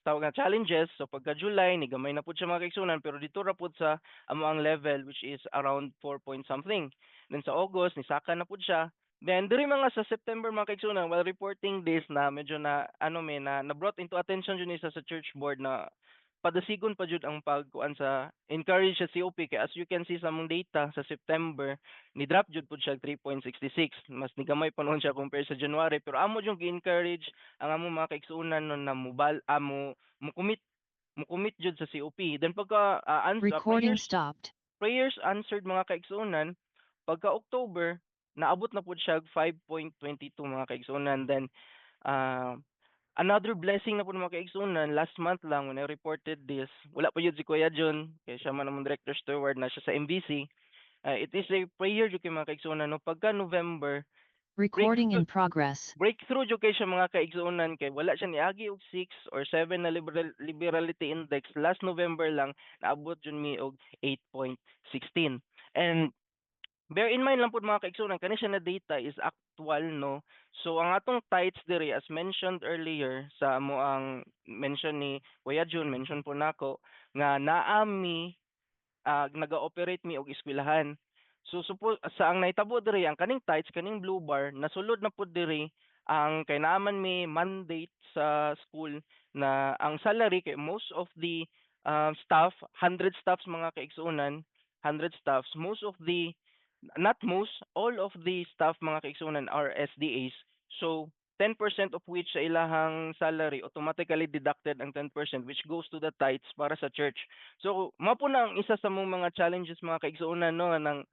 tawag nga challenges. So pagka July ni gamay na pud siya mga kaigsunan pero dito ra pud sa amo ang level which is around 4 point something. Then sa August ni saka na pud siya. Then diri mga sa September mga kaigsunan while reporting this na medyo na na brought into attention jud ni sa church board na padasigon pa jud ang pagkuan sa encourage sa COP kay as you can see sa mong data sa September ni drop jud pud siya 3.66. Mas ni gamay pa noon siya compare sa January pero amo jud gi-encourage ang amo mga kaigsunan no na mo commit jud sa COP. Then pagka Recording stopped. prayers answered mga kaigsunan, pagka October, naabot na po siya 5.22 mga kaigsunan. Then, another blessing na po ng mga kaigsunan, last month lang when I reported this, wala pa yun si Kuya John, kaya siya man namang director steward na siya sa MBC. It is a prayer jud kay mga kaigsunan, no? Pagka November, Recording in progress. breakthrough jud kay siya mga kaigsunan, kay wala siya niagi og 6 or 7 na liberality index. Last November lang, naabot jud mi og 8.16. And bear in mind lang po mga kaigsunan, kani siya na data is actual, no? So ang atong tithes diri as mentioned earlier sa amo ang mention ni Kuya Jun, mention po nako nga naami naga-operate mi og eskwelahan. So sa ang naitabo diri ang kaning tithes kaning blue bar nasulod na pud diri ang kay naaman mi mandate sa school na ang salary kay most of the staff, 100 staffs mga kaigsunan, 100 staffs, most of the not most, all of the staff mga kaigsunan are SDAs. So 10% of which sa ilahang salary automatically deducted ang 10% which goes to the tithes para sa church. So mao po na ang isa sa mong mga challenges mga kaigsunan, no, nang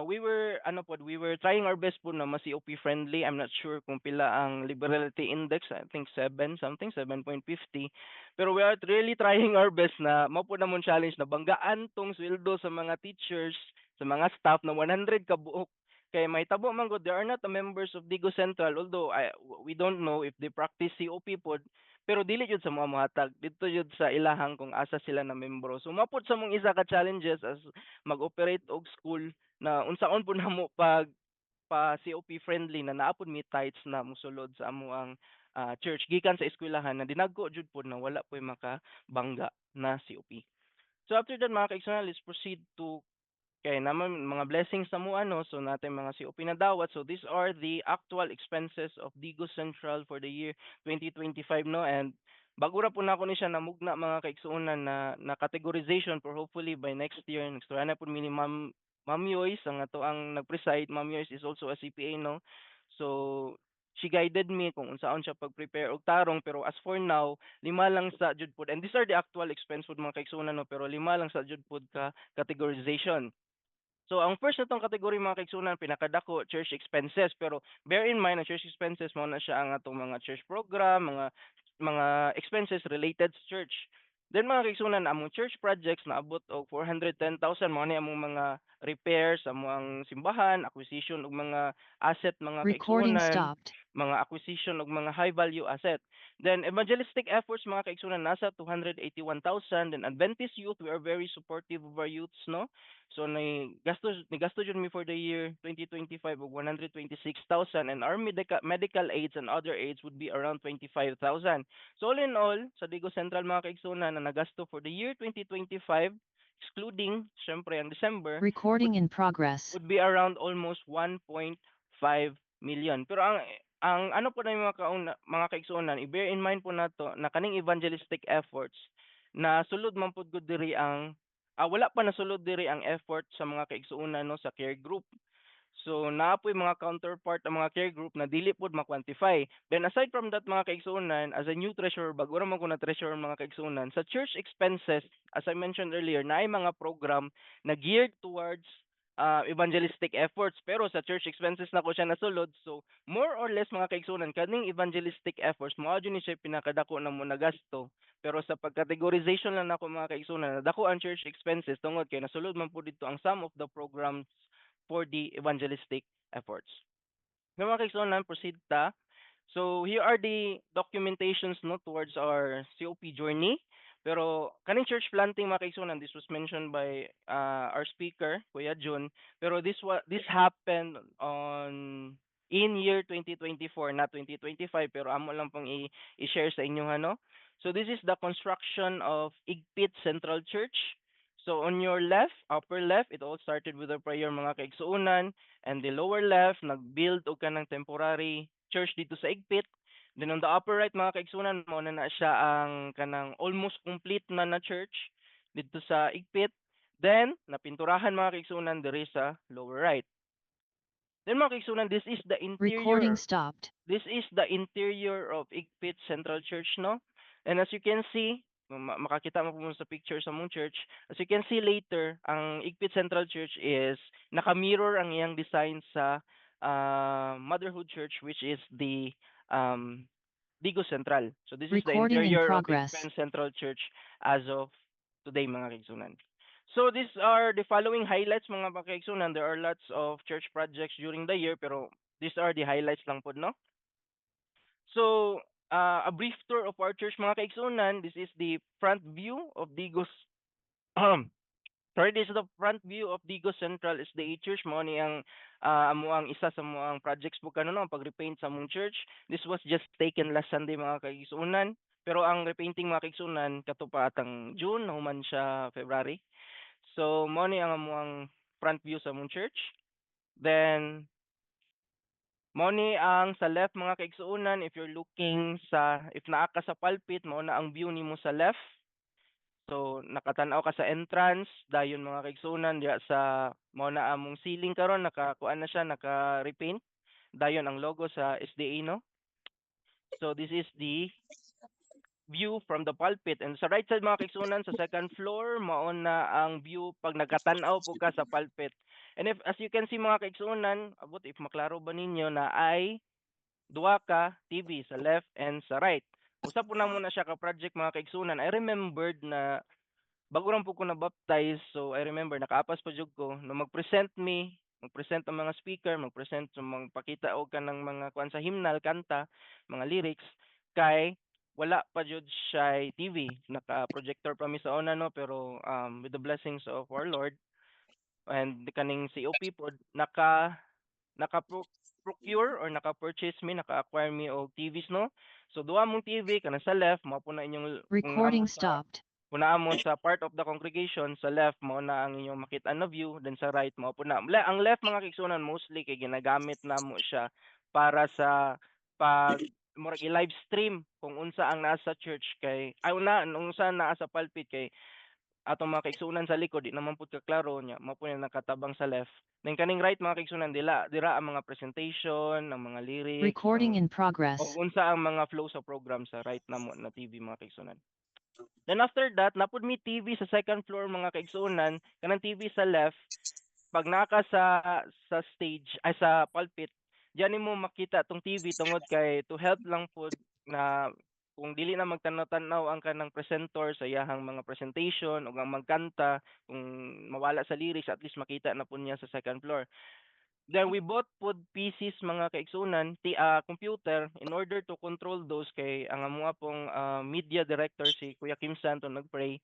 we were trying our best po na mas COP friendly. I'm not sure kung pila ang liberality index. I think 7.50. Pero we are really trying our best na mao po na mong challenge na banggaan tong sweldo sa mga teachers, sa mga staff na 100 ka buok. Kay may tabo man gud, there are not the members of Digo Central, although we don't know if they practice COP pod, pero dili jud sa mga muhatag dito jud sa ilahang kung asa sila na membro. So mapod sa mong isa ka challenges as mag-operate og school na unsaon po namo pag pa COP friendly na naapod mi tithes na musulod sa amo ang church gikan sa eskwelahan na dinagko jud pod na wala po'y makabangga na COP. So after that mga kaigsunan, let's proceed to kay naman mga blessings na mo ano, so natin mga COP na dawat. So these are the actual expenses of Digo Central for the year 2025, no, and bago ra po na ako ni siya namugna mga kaigsuunan na categorization for hopefully by next year next year na po minimum Ma'am Yoyce ang ato ang nag-preside. Ma'am Yoyce is also a CPA, no, so she guided me kung unsaon siya pag-prepare og tarong, pero as for now 5 lang sa jud pod, and these are the actual expense pod mga kaigsuunan, no, pero 5 lang sa jud pod ka categorization. So ang first na tong category mga kaigsunan, pinakadako church expenses, pero bear in mind ang church expenses mo na siya ang atong mga church program, mga expenses related sa church. Then mga kaigsunan, among church projects na abot og 410,000 mo ni among mga repairs, among simbahan, acquisition og mga asset mga Recording kaigsunan, stopped. mga acquisition og mga high value asset. Then evangelistic efforts mga kaigsunan nasa 281,000. Then Adventist youth, we are very supportive of our youths, no. So ni gasto jud mi for the year 2025 og 126,000, and our medical aids and other aids would be around 25,000. So all in all, sa Digo Central mga kaigsunan na nagasto for the year 2025 excluding syempre ang December Recording in progress. would be around almost 1.5 million. Pero ang ano po na yung mga kaigsunan, i-bear in mind po nato na kaning evangelistic efforts na sulod man pud gud diri ang wala pa nasulod diri ang effort sa mga kaigsuunan, no, sa care group. So naapoy mga counterpart ang mga care group na dili pod ma-quantify. Then aside from that mga kaigsuunan, as a new treasurer, bago ra man ko na treasurer mga kaigsuunan, sa church expenses, as I mentioned earlier, naay mga program na geared towards evangelistic efforts, pero sa church expenses na ko siya nasulod. So more or less mga kaigsunan, kaning evangelistic efforts mao jud ni siya pinakadako na mo nagasto. Pero sa pagcategorization lang nako mga kaigsunan, dako ang church expenses tungod kay nasulod man po dito ang sum of the programs for the evangelistic efforts. Nga mga kaigsunan, proceed ta. So here are the documentations, no, towards our COP journey. Pero kaning church planting mga kaigsunan, this was mentioned by our speaker, Kuya Jun. Pero this happened in year 2024, not 2025, pero amo lang pong i-share sa inyo ano. So this is the construction of Igpit Central Church. So on your left, upper left, it all started with a prayer mga kaigsuunan, and the lower left nag-build og kanang temporary church dito sa Igpit. Then on the upper right mga kaigsunan, mo na siya ang kanang almost complete na church dito sa Igpit. Then napinturahan mga kaigsunan diri sa lower right. Then mga kaigsunan, this is the Recording interior. stopped. This is the interior of Igpit Central Church, no? And as you can see, makakita mo po sa picture sa mong church. As you can see later, ang Igpit Central Church is naka-mirror ang iyang design sa Motherhood Church, which is the Digos Central. So this is the Recording in interior of progress. Igpit Central Church as of today, mga kaigsunan. So these are the following highlights, mga kaigsunan. There are lots of church projects during the year, pero these are the highlights lang po, no? So, a brief tour of our church, mga kaigsunan. This is the front view of Digos. Sorry, this is the front view of Digos Central SDA Church. Mao ni ang amo ang isa sa mga projects po kano no pag-repaint sa mong church. This was just taken last Sunday, mga kaigsunan. Pero ang repainting, mga kaigsunan kato pa atang June, nahuman siya February. So mao ni ang amo ang front view sa mong church. Then mao ni ang sa left, mga kaigsuunan, if you're looking if naa ka sa pulpit, mao na ang view nimo sa left. So nakatan-aw ka sa entrance, dayon mga kaigsuunan diya sa mao na among ceiling karon nakakuan na siya, naka-repaint. Dayon ang logo sa SDA, no. So this is the view from the pulpit, and sa right side, mga kaigsuunan, sa second floor mao na ang view pag nagatan-aw po ka sa pulpit. And if as you can see, mga kaigsuunan, abot if maklaro ba ninyo na ay duha ka TV sa left and sa right. Usa po na muna siya ka project, mga kaigsuunan. I remembered na bago lang po ko na-baptize, so I remember nakaapas pa jud ko no magpresent ang mga speaker, magpresent sa mga pakita og kanang mga kuan sa hymnal, kanta, mga lyrics kay wala pa jud siya TV. Naka-projector pa mi sa una, no, pero with the blessings of our Lord and kaning COP pod procure or naka-purchase mi, naka-acquire mi og TVs, no. So duha mong TV kana sa left, mao po na inyong Recording stopped. kung naa mo sa part of the congregation, sa left mao na ang inyong makita na view, then sa right mao po na. Ang left, mga kaigsunan, mostly kay ginagamit na mo siya para sa pag murag i-live stream kung unsa ang nasa church kay ay unsa naa sa pulpit kay atong mga kaigsunan sa likod di naman pud ka klaro nya, mao po na nakatabang sa left. Then kaning right, mga kaigsunan, dira ang mga presentation, ang mga lyrics, Recording in progress. o unsa ang mga flow sa program sa right na mo na TV, mga kaigsunan. Then after that, napud mi TV sa second floor, mga kaigsunan, kanang TV sa left, pag naka sa stage ay sa pulpit, diyan nimo makita tong TV tungod kay to help lang pud na kung dili na magtanaw-tanaw ang kanang presenter sa iyahang mga presentation ug ang magkanta, kung mawala sa lyrics, at least makita na pud niya sa second floor. Then we bought pod PCs, mga kaigsunan, computer, in order to control those kay ang amuha pong media director si Kuya Kim Santo nagpray,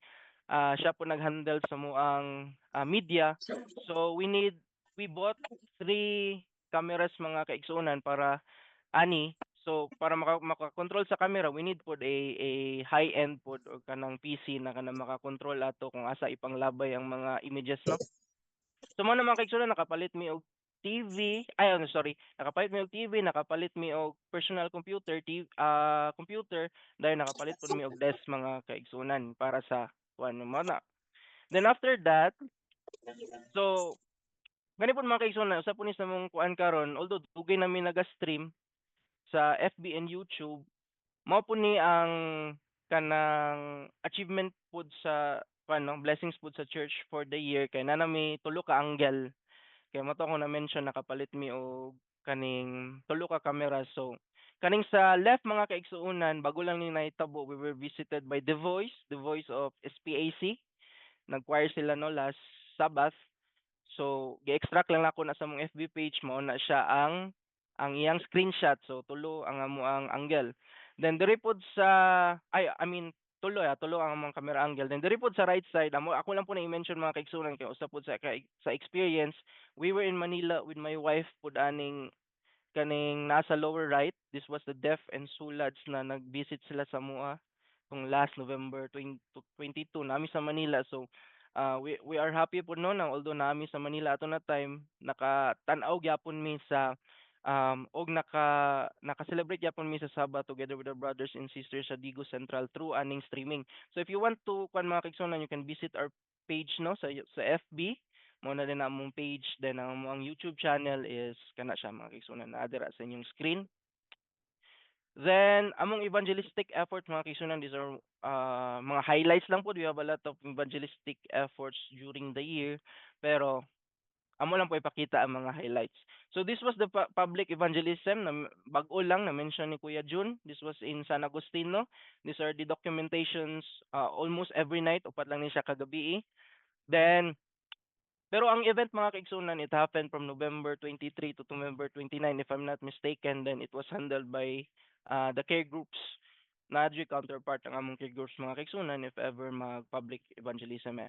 siya po nag-handle sa muang media. So we bought 3 cameras, mga kaigsunan, para so para makakontrol sa camera, we need pod a high-end pod or kanang PC na kanang makakontrol ato kung asa ipanglabay ang mga images, no. So mo na, mga kaigsunan, nakapalit mi og TV, nakapalit mi og TV, nakapalit mi og personal computer, computer, dahil nakapalit pud mi og desk, mga kaigsunan, para sa kuan mo na. Then after that, so gani pud, mga kaigsunan, usa po ni sa mong kuan karon, although dugay namin naga-stream sa FB and YouTube, mao po ni ang kanang achievement pud sa blessings pud sa church for the year kay nanami tulo ka angle. Kaya mo to ako na-mention, nakapalit mi og kaning tulo ka camera. So kaning sa left, mga kaigsuunan, bago lang ni nahitabo, we were visited by The Voice of SPAC. Nag-choir sila no last Sabbath. So gi-extract lang ako na sa mong FB page, mao na siya ang iyang screenshot. So tulo ang amo ang angle. Then diri pod sa tulo ang among camera angle. Then diri pod sa right side, ako lang po na i-mention, mga kaigsunan, kay usa pod sa experience. We were in Manila with my wife pod kaning nasa lower right. This was the Deaf and Sulads na nag-visit sila sa mua kung last November 2022 nami sa Manila. So we are happy po no na although nami sa Manila ato na time, nakatan-aw gyapon mi sa og naka-celebrate yapon mi sa Sabbath together with our brothers and sisters sa Digos Central through aning streaming. So if you want to mga kaigsunan, you can visit our page no sa FB. Mo na din among page, then ang YouTube channel is kana siya, mga kaigsunan, na adira sa inyong screen. Then among evangelistic efforts mga kaigsunan, these are mga highlights lang po. We have a lot of evangelistic efforts during the year, pero amo lang po ipakita ang mga highlights. So this was the public evangelism na bag-o lang na mention ni Kuya Jun. This was in San Agustino. These are the documentations almost every night, upat lang ni siya kagabi. Then pero ang event mga kaigsunan, it happened from November 23 to November 29 if I'm not mistaken. Then it was handled by the care groups na adyo counterpart ang among care groups mga kaigsunan if ever mag public evangelism.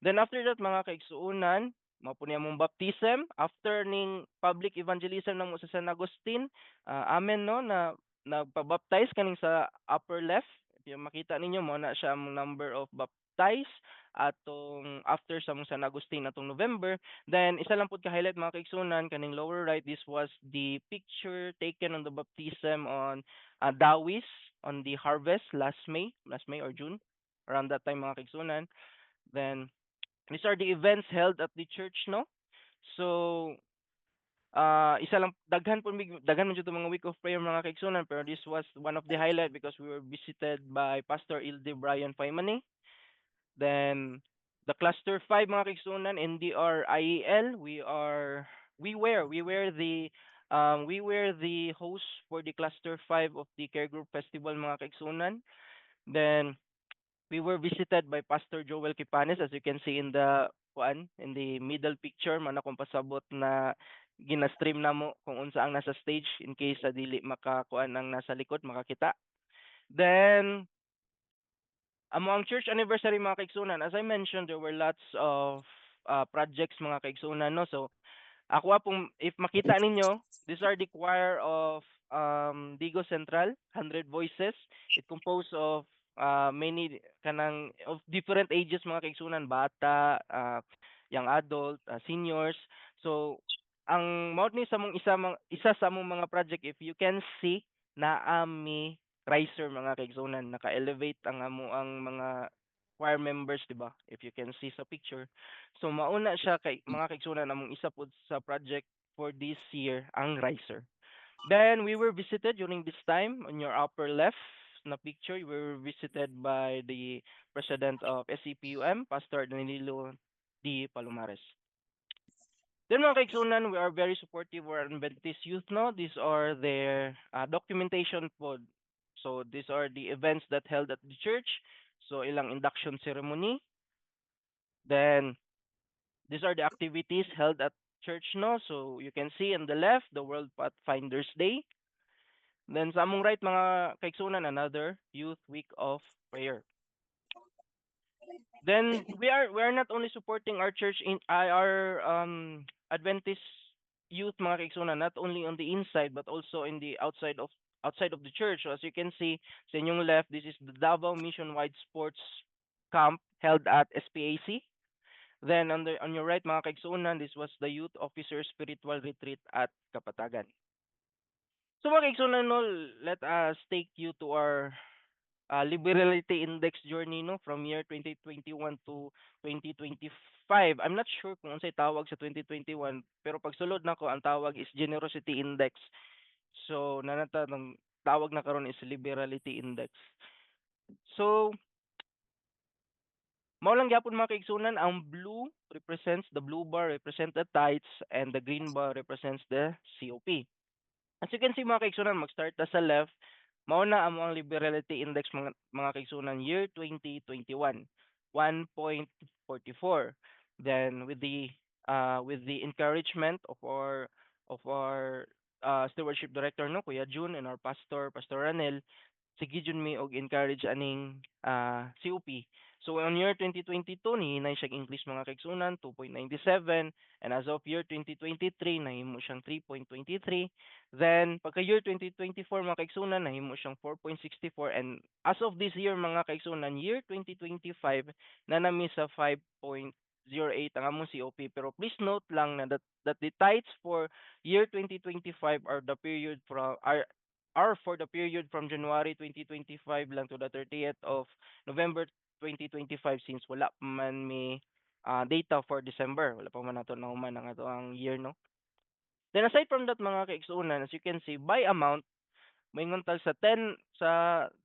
Then after that mga kaigsunan, mao po niya mong baptism after ning public evangelism namo sa San Agustin. Amen no na nagpa-baptize kaning sa upper left. If yung makita ninyo mo na siya ang number of baptized atong after sa mong San Agustin atong November. Then isa lang pud ka highlight mga kaigsunan kaning lower right, this was the picture taken on the baptism on Dawis on the harvest last May or June, around that time mga kaigsunan. Then these are the events held at the church no. So isa lang daghan man jud mga week of prayer mga kaigsunan, pero this was one of the highlight because we were visited by Pastor Ilde Brian Faimane. Then the cluster 5 mga kaigsunan, NDR IEL, we were the host for the cluster 5 of the Care Group Festival mga kaigsunan. Then we were visited by Pastor Joel Kipanes, as you can see in the middle picture man akong pasabot na gina-stream namo kung unsa ang nasa stage in case sa dili makakuan ang nasa likod makakita. Then ang church anniversary mga kaigsunan, as I mentioned, there were lots of projects mga kaigsunan no. So ako pong if makita ninyo, these are the choir of Digo Central, 100 voices. It composed of many kanang of different ages mga kaigsunan, bata, young adult, seniors. So ang mount ni sa mong isa sa mong mga project, if you can see na ami riser mga kaigsunan, naka-elevate ang amo ang mga choir members, di ba? If you can see sa picture. So mauna siya kay mga kaigsunan among isa pud sa project for this year ang riser. Then we were visited during this time on your upper left na picture, we were visited by the president of SCPUM, Pastor Danilo D. Palomares. Then mga kaigsunan, we are very supportive of our Adventist youth no. These are their documentation po. So these are the events that held at the church. So ilang induction ceremony. Then these are the activities held at church no. So you can see on the left the World Pathfinders Day. Then sa among right mga kaigsunan, another Youth Week of Prayer. Then we are not only supporting our church in our Adventist youth mga kaigsunan, not only on the inside but also in the outside of the church. So as you can see sa inyong left, this is the Davao Mission Wide Sports Camp held at SPAC. Then on your right mga kaigsunan, this was the Youth Officer Spiritual Retreat at Kapatagan. So mga kaigsunan no, let us take you to our liberality index journey no from year 2021 to 2025. I'm not sure kung unsay tawag sa 2021, pero pagsulod nako ang tawag is generosity index. So nanata ng tawag na karon is liberality index. So mao lang gyapon mga kaigsunan, ang blue represents the blue bar represent the tithes and the green bar represents the COP. As you can see mga kaigsunan, mag-start ta sa left. Mao na amo ang liberality index mga kaigsunan year 2021, 1.44. Then with the encouragement of our stewardship director no Kuya Jun and our Pastor Ranel, sige jud mi og encourage aning COP. So on year 2022 nihinay siya English mga kaigsunan 2.97, and as of year 2023 nahimo siyang 3.23. Then pagka year 2024 mga kaigsunan nahimo siyang 4.64, and as of this year mga kaigsunan year 2025 nanami sa 5.08 ang among COP. Pero please note lang na that the tithes for year 2025 are for the period from January 2025 lang to the 30th of November 2025, since wala pa man may data for December. Wala pa man nato nahuman ang ato ang year no. Then aside from that mga kaigsunan, as you can see by amount, moingon tal sa 10 sa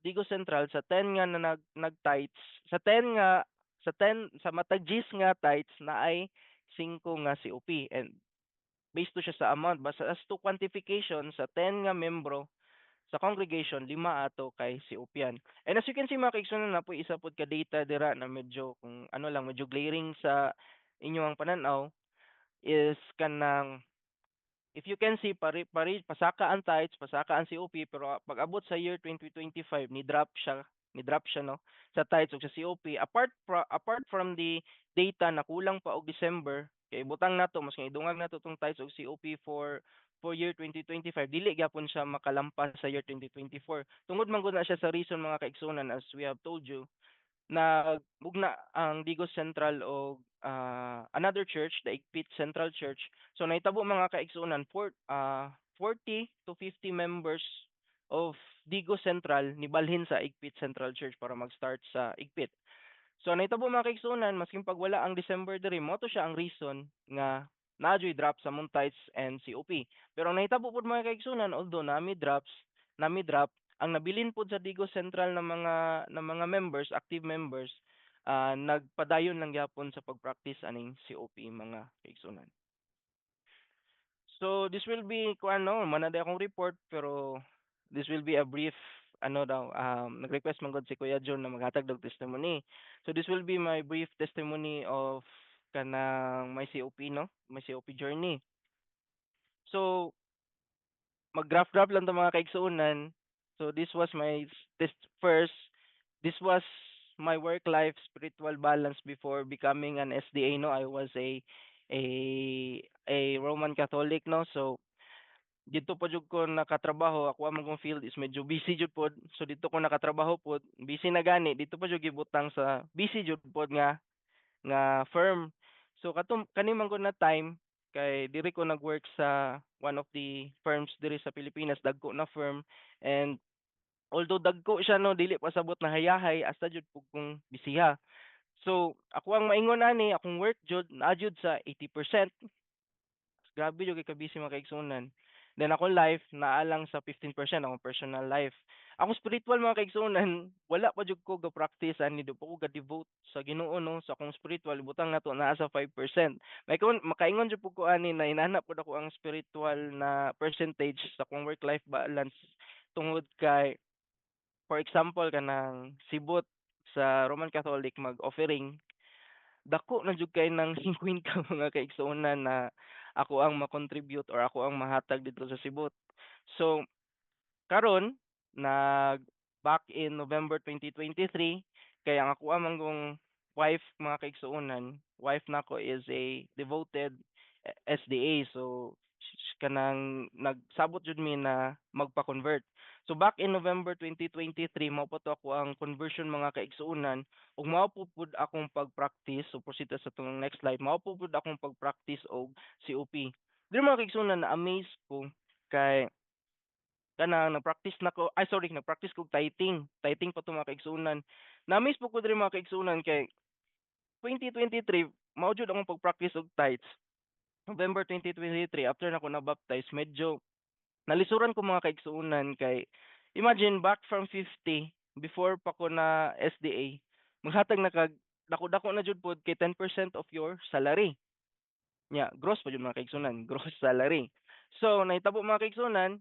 Digos Central sa 10 nga na nag-tights, sa 10 nga sa 10 sa matag GIS nga tights na ay 5 nga COP, and based to siya sa amount basta as to quantification sa 10 nga membro sa congregation 5 ato kay COP yan. And as you can see mga kaigsunan, na po isa pod ka data dira na medyo kung ano lang medyo glaring sa inyong pananaw is kanang, if you can see pari pasaka ang tights, pasaka ang COP, pero pag abot sa year 2025 ni drop siya no sa tights ug sa COP, apart from the data na kulang pa og December kay butang nato mas nga idungag nato tong tights ug COP for year 2025, dili gyapon siya makalampas sa year 2024. Tungod man gud na siya sa reason mga kaigsunan, as we have told you, na mugna ang Digos Central o another church, the Igpit Central Church. So nahitabo mga kaigsunan, 40 to 50 members of Digos Central nibalhin sa Igpit Central Church para mag-start sa Igpit. So nahitabo mga kaigsunan, masking pag wala ang December diri, mo to siya ang reason nga nadyo'y drop sa Montites and COP. Pero ang nahitabo pod mga kaigsunan, although nami drop ang nabilin pod sa Digos Central ng mga members, active members, nagpadayon lang gyapon sa pag-practice aning COP mga kaigsunan. So this will be kuano, manada akong report, pero this will be a brief ano daw, nag-request man gud si Kuya John na maghatag og testimony. So this will be my brief testimony of kanang my COP no, my COP journey. So mag-graph lang to mga kaigsunan. So this was my this was my work life spiritual balance before becoming an SDA no. I was a Roman Catholic no. So dito po jud ko nakatrabaho, ako ang kong field is medyo busy jud pod. So dito ko nakatrabaho pod, busy na gani, dito pa jud gibutang sa busy jud pod nga firm. So kani man ko na time kay diri ko nag-work sa one of the firms diri sa Pilipinas, dagko na firm, and although dagko siya no, dili pasabot na hayahay hasta jud pug kong bisiha. So ako ang maingon ani, akong work jud naa jud sa 80%. Grabe jud kay ka-busy mga kaigsunan. Then ako life naa lang sa 15% akong personal life. Ako spiritual mga kaigsunan, wala pa jud ko ga practice ani, do pa ko ga devote sa Ginoo no, sa akong spiritual butang nato naa sa 5%. Makaingon jud pug ko ani na inanap pud ako ang spiritual na percentage sa akong work life balance tungod kay, for example kanang sibot sa Roman Catholic mag-offering, dako na jud kay nang 50 mga kaigsunan na ako ang ma-contribute or ako ang mahatag dito sa sibot. So karon back in November 2023, kaya ang ako amang kong wife mga kaigsuonan, wife nako is a devoted SDA. So kanang nagsabot jud mi na magpa-convert. So back in November 2023, mao po to ako ang conversion mga kaigsuonan, ug mao po pud akong pag-practice. So proceed sa tong next slide. Mao po pud akong pag-practice og COP. Dili mga kaigsuonan, na amaze ko kay kanang nag-practice ko tithing pa to mga kaigsuonan. Na-amaze po ko diri mga kaigsuonan kay 2023 mao jud akong pag-practice og tithes. November 2023 after na ko na-baptize, medyo nalisuran ko mga kaigsuonan kay imagine back from 50 before pa ko na SDA, maghatag na kag dako-dako na jud pod kay 10% of your salary. Gross pa jud mga kaigsuonan, gross salary. So nahitabo mga kaigsuonan,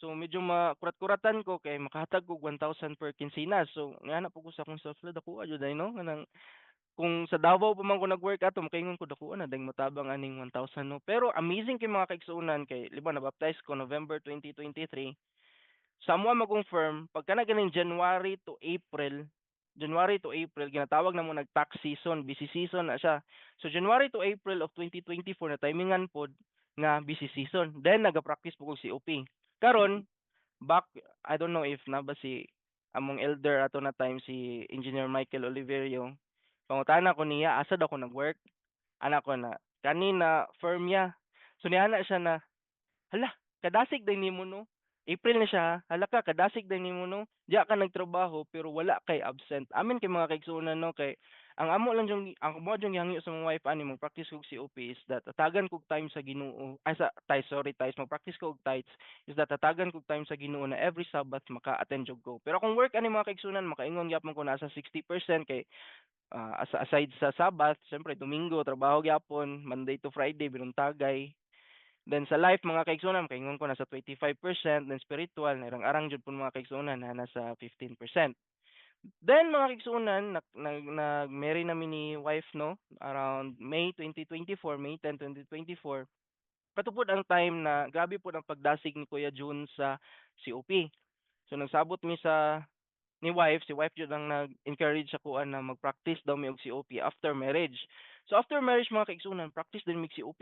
so medyo makurat-kuratan ko kay makahatag ko 1,000 per quinzena. So ngana po ko sa akong self-led ako ajud ay no, kanang kung sa Davao pa man ko nag-work ato, makaingon ko dako na dahil matabang aning 1,000 no. Pero amazing kay mga kaigsuonan kay liba na baptize ko November 2023. Sa amo mag-confirm pagka na ganing January to April ginatawag na mo nag-tax season, busy season na siya. So January to April of 2024 na timingan pod nga busy season. Then naga-practice po ko COP. Karon back, I don't know if na ba si among elder ato na time si Engineer Michael Oliverio, pangutana ko niya asa daw ko nag-work, anak ko na kanina firm niya. So niya na siya na, hala kadasig din nimo no, April na siya, hala ka kadasig din nimo no, diya ka nagtrabaho pero wala kay absent. Amin kay mga kaigsuonan no, kay ang amo lang jung ang mo jung gihangyo sa mga wife ani mo practice kog COP is that tatagan kog time sa Ginoo ay sa tithes, sorry, tithes, mo practice kog tithes is that tatagan kog time sa Ginoo na every Sabbath maka-attend jud ko. Pero kung work ani mga kaigsunan makaingon gyapon ko nasa 60% kay aside sa Sabbath, siyempre Domingo trabaho gyapon, Monday to Friday binuntagay. Then sa life mga kaigsunan kaingon ko nasa 25%, then spiritual narang-arang jud pun mga kaigsunan na nasa 15%. Then mga kaigsunan nag-marry namin ni wife no around May 2024, May 10, 2024. Katupod ang time na grabe po ang pagdasig ni Kuya June sa COP. So nagsabot mi sa ni wife, si wife jud ang nag-encourage sa kuan na mag-practice daw mi og COP after marriage. So after marriage mga kaigsunan, practice din mi COP.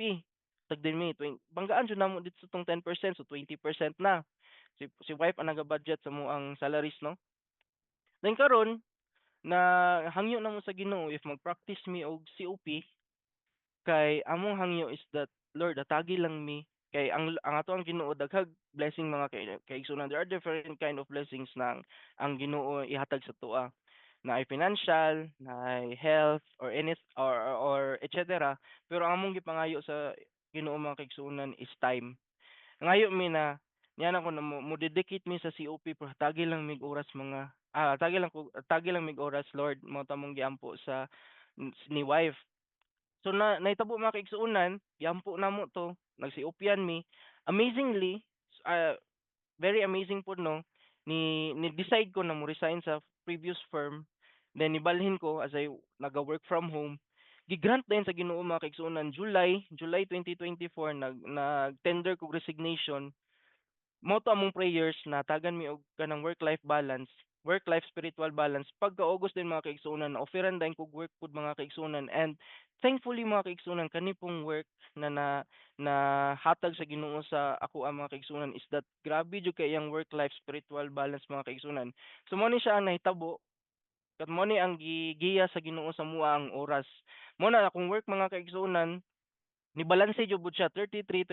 Tag din mi banggaan jud namo dito tong 10%, so 20% na. Si wife ang naga-budget sa mo ang salaries no. Then karon na hangyo na mo sa Ginoo if mag-practice mi og COP kay among hangyo is that Lord atagi lang mi kay ang ato ang Ginoo daghag blessing mga kaigsunan. There are different kind of blessings na ang Ginoo ihatag sa tuwa na ay financial, na ay health or any or etc. Pero ang among gipangayo sa Ginoo mga kaigsunan is time. Ngayo mi na niyan ako na mo dedicate mi sa COP pero tagi lang mig oras mga tagi lang mig oras Lord mo ta mong giampo sa ni wife. So naitabo mga kaigsuunan, giampo namo to, nag-COP-an mi. Amazingly, very amazing po no, ni decide ko na mo resign sa previous firm. Then nibalhin ko as I naga-work from home. Gigrant din sa Ginoo mga kaigsuunan July 2024 nag-tender ko resignation. Mo to among prayers na tagan mi og kanang work-life balance, work-life spiritual balance. Pagka August din mga kaigsunan, offeran din kog work pud mga kaigsunan and thankfully mga kaigsunan kani pong work na hatag sa Ginoo sa ako ang mga kaigsunan is that grabe jud kay ang work-life spiritual balance mga kaigsunan. So mo ni siya ang nahitabo kat mo ni ang gigiya sa Ginoo sa mua ang oras. Mo na akong work mga kaigsunan ni balanse jud bud siya 33%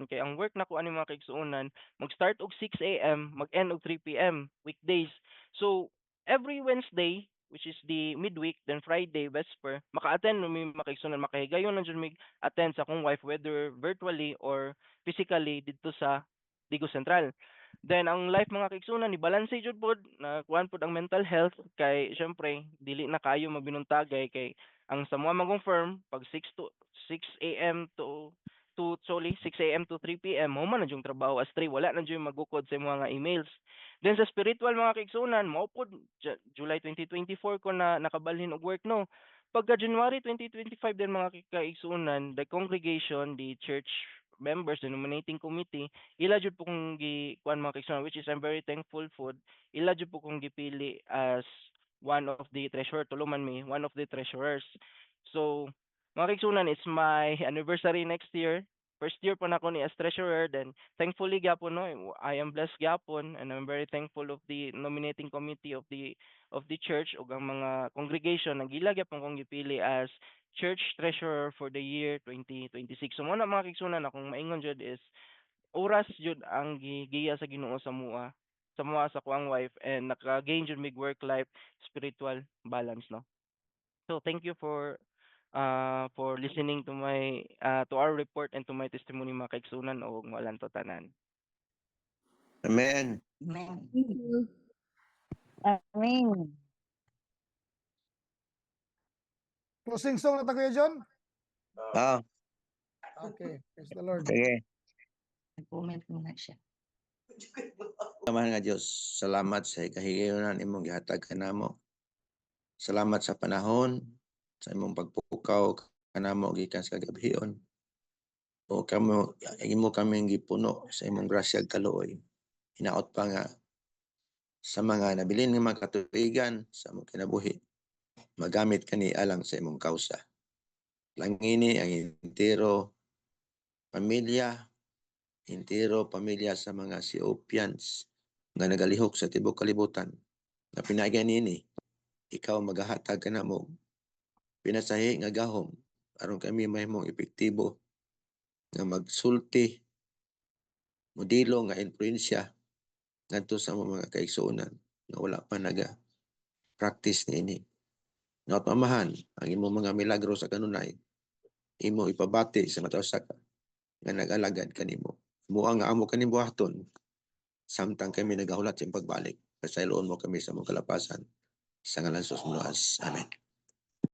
kay ang work nako ani mga kaigsuonan mag-start og 6 AM mag-end og 3 PM weekdays. So every Wednesday which is the midweek then Friday vesper maka-attend mi mga kaigsuonan makahigayon lang jud mig attend sa akong wife whether virtually or physically didto sa Digos Central. Then ang life mga kaigsuonan ni balanse jud pod na kuan pod ang mental health kay syempre dili na kayo magbinuntagay kay ang sa mga magong firm pag 6 AM to 6 AM to 3 PM mo man na yung trabaho as 3 wala na yung magukod sa mga emails. Then sa spiritual mga kaigsunan mo pod July 2024 ko na nakabalhin og work no. Pagka January 2025 din mga kaigsunan the congregation, the church members, the nominating committee, ila jud po kong kuan mga kaigsunan which is I'm very thankful for. Ila jud po kong gipili as one of the treasurer tuluman mi one of the treasurers. So mga kaigsunan, it's my anniversary next year. First year pa na ako ni as treasurer, then thankfully gyapon no, I am blessed gyapon and I'm very thankful of the nominating committee of the church ug ang mga congregation nagila gyapon kong gipili as church treasurer for the year 2026. So mo na mga kaigsunan akong maingon jud is oras jud ang gigiya sa Ginoo sa mua sa kuang wife and naka-gain jud mig work life spiritual balance no. So thank you for listening to my to our report and to my testimony mga kaigsunan o walang to tanan. Amen. Amen. Amen. Closing song na ta Kuya John? Ah, Okay, praise the Lord. sige. Nag-comment muna siya. Samahan nga Diyos, salamat sa kahigayonan imong gihatag kanamo. Salamat sa panahon, sa imong pagpukaw kanamo gikan sa kagabion. O imo kaming gipuno sa imong grasya ug kaluoy. Hinaot pa nga sa mga nabilin nga mga katuigan sa imong kinabuhi. Magamit kani alang sa imong kausa. Langini ang entero pamilya sa mga Ethiopians nga nagalihok sa tibok kalibutan. Na pinaagi nini, ikaw magahatag ka na mo pinasahi nga gahom aron kami mahimong epektibo nga magsulti modelo nga influensya ngadto sa mga kaigsuonan nga wala pa naga practice niini. Nga pamahan, ang imong mga milagro sa kanunay, imo ipabati sa matausa ka nga nag-alagad kanimo. Mua nga amo kanimo buhaton, samtang kami nagahulat sa pagbalik. Pasayloon mo kami sa mong kalapasan. Sa ngalan sa Amen.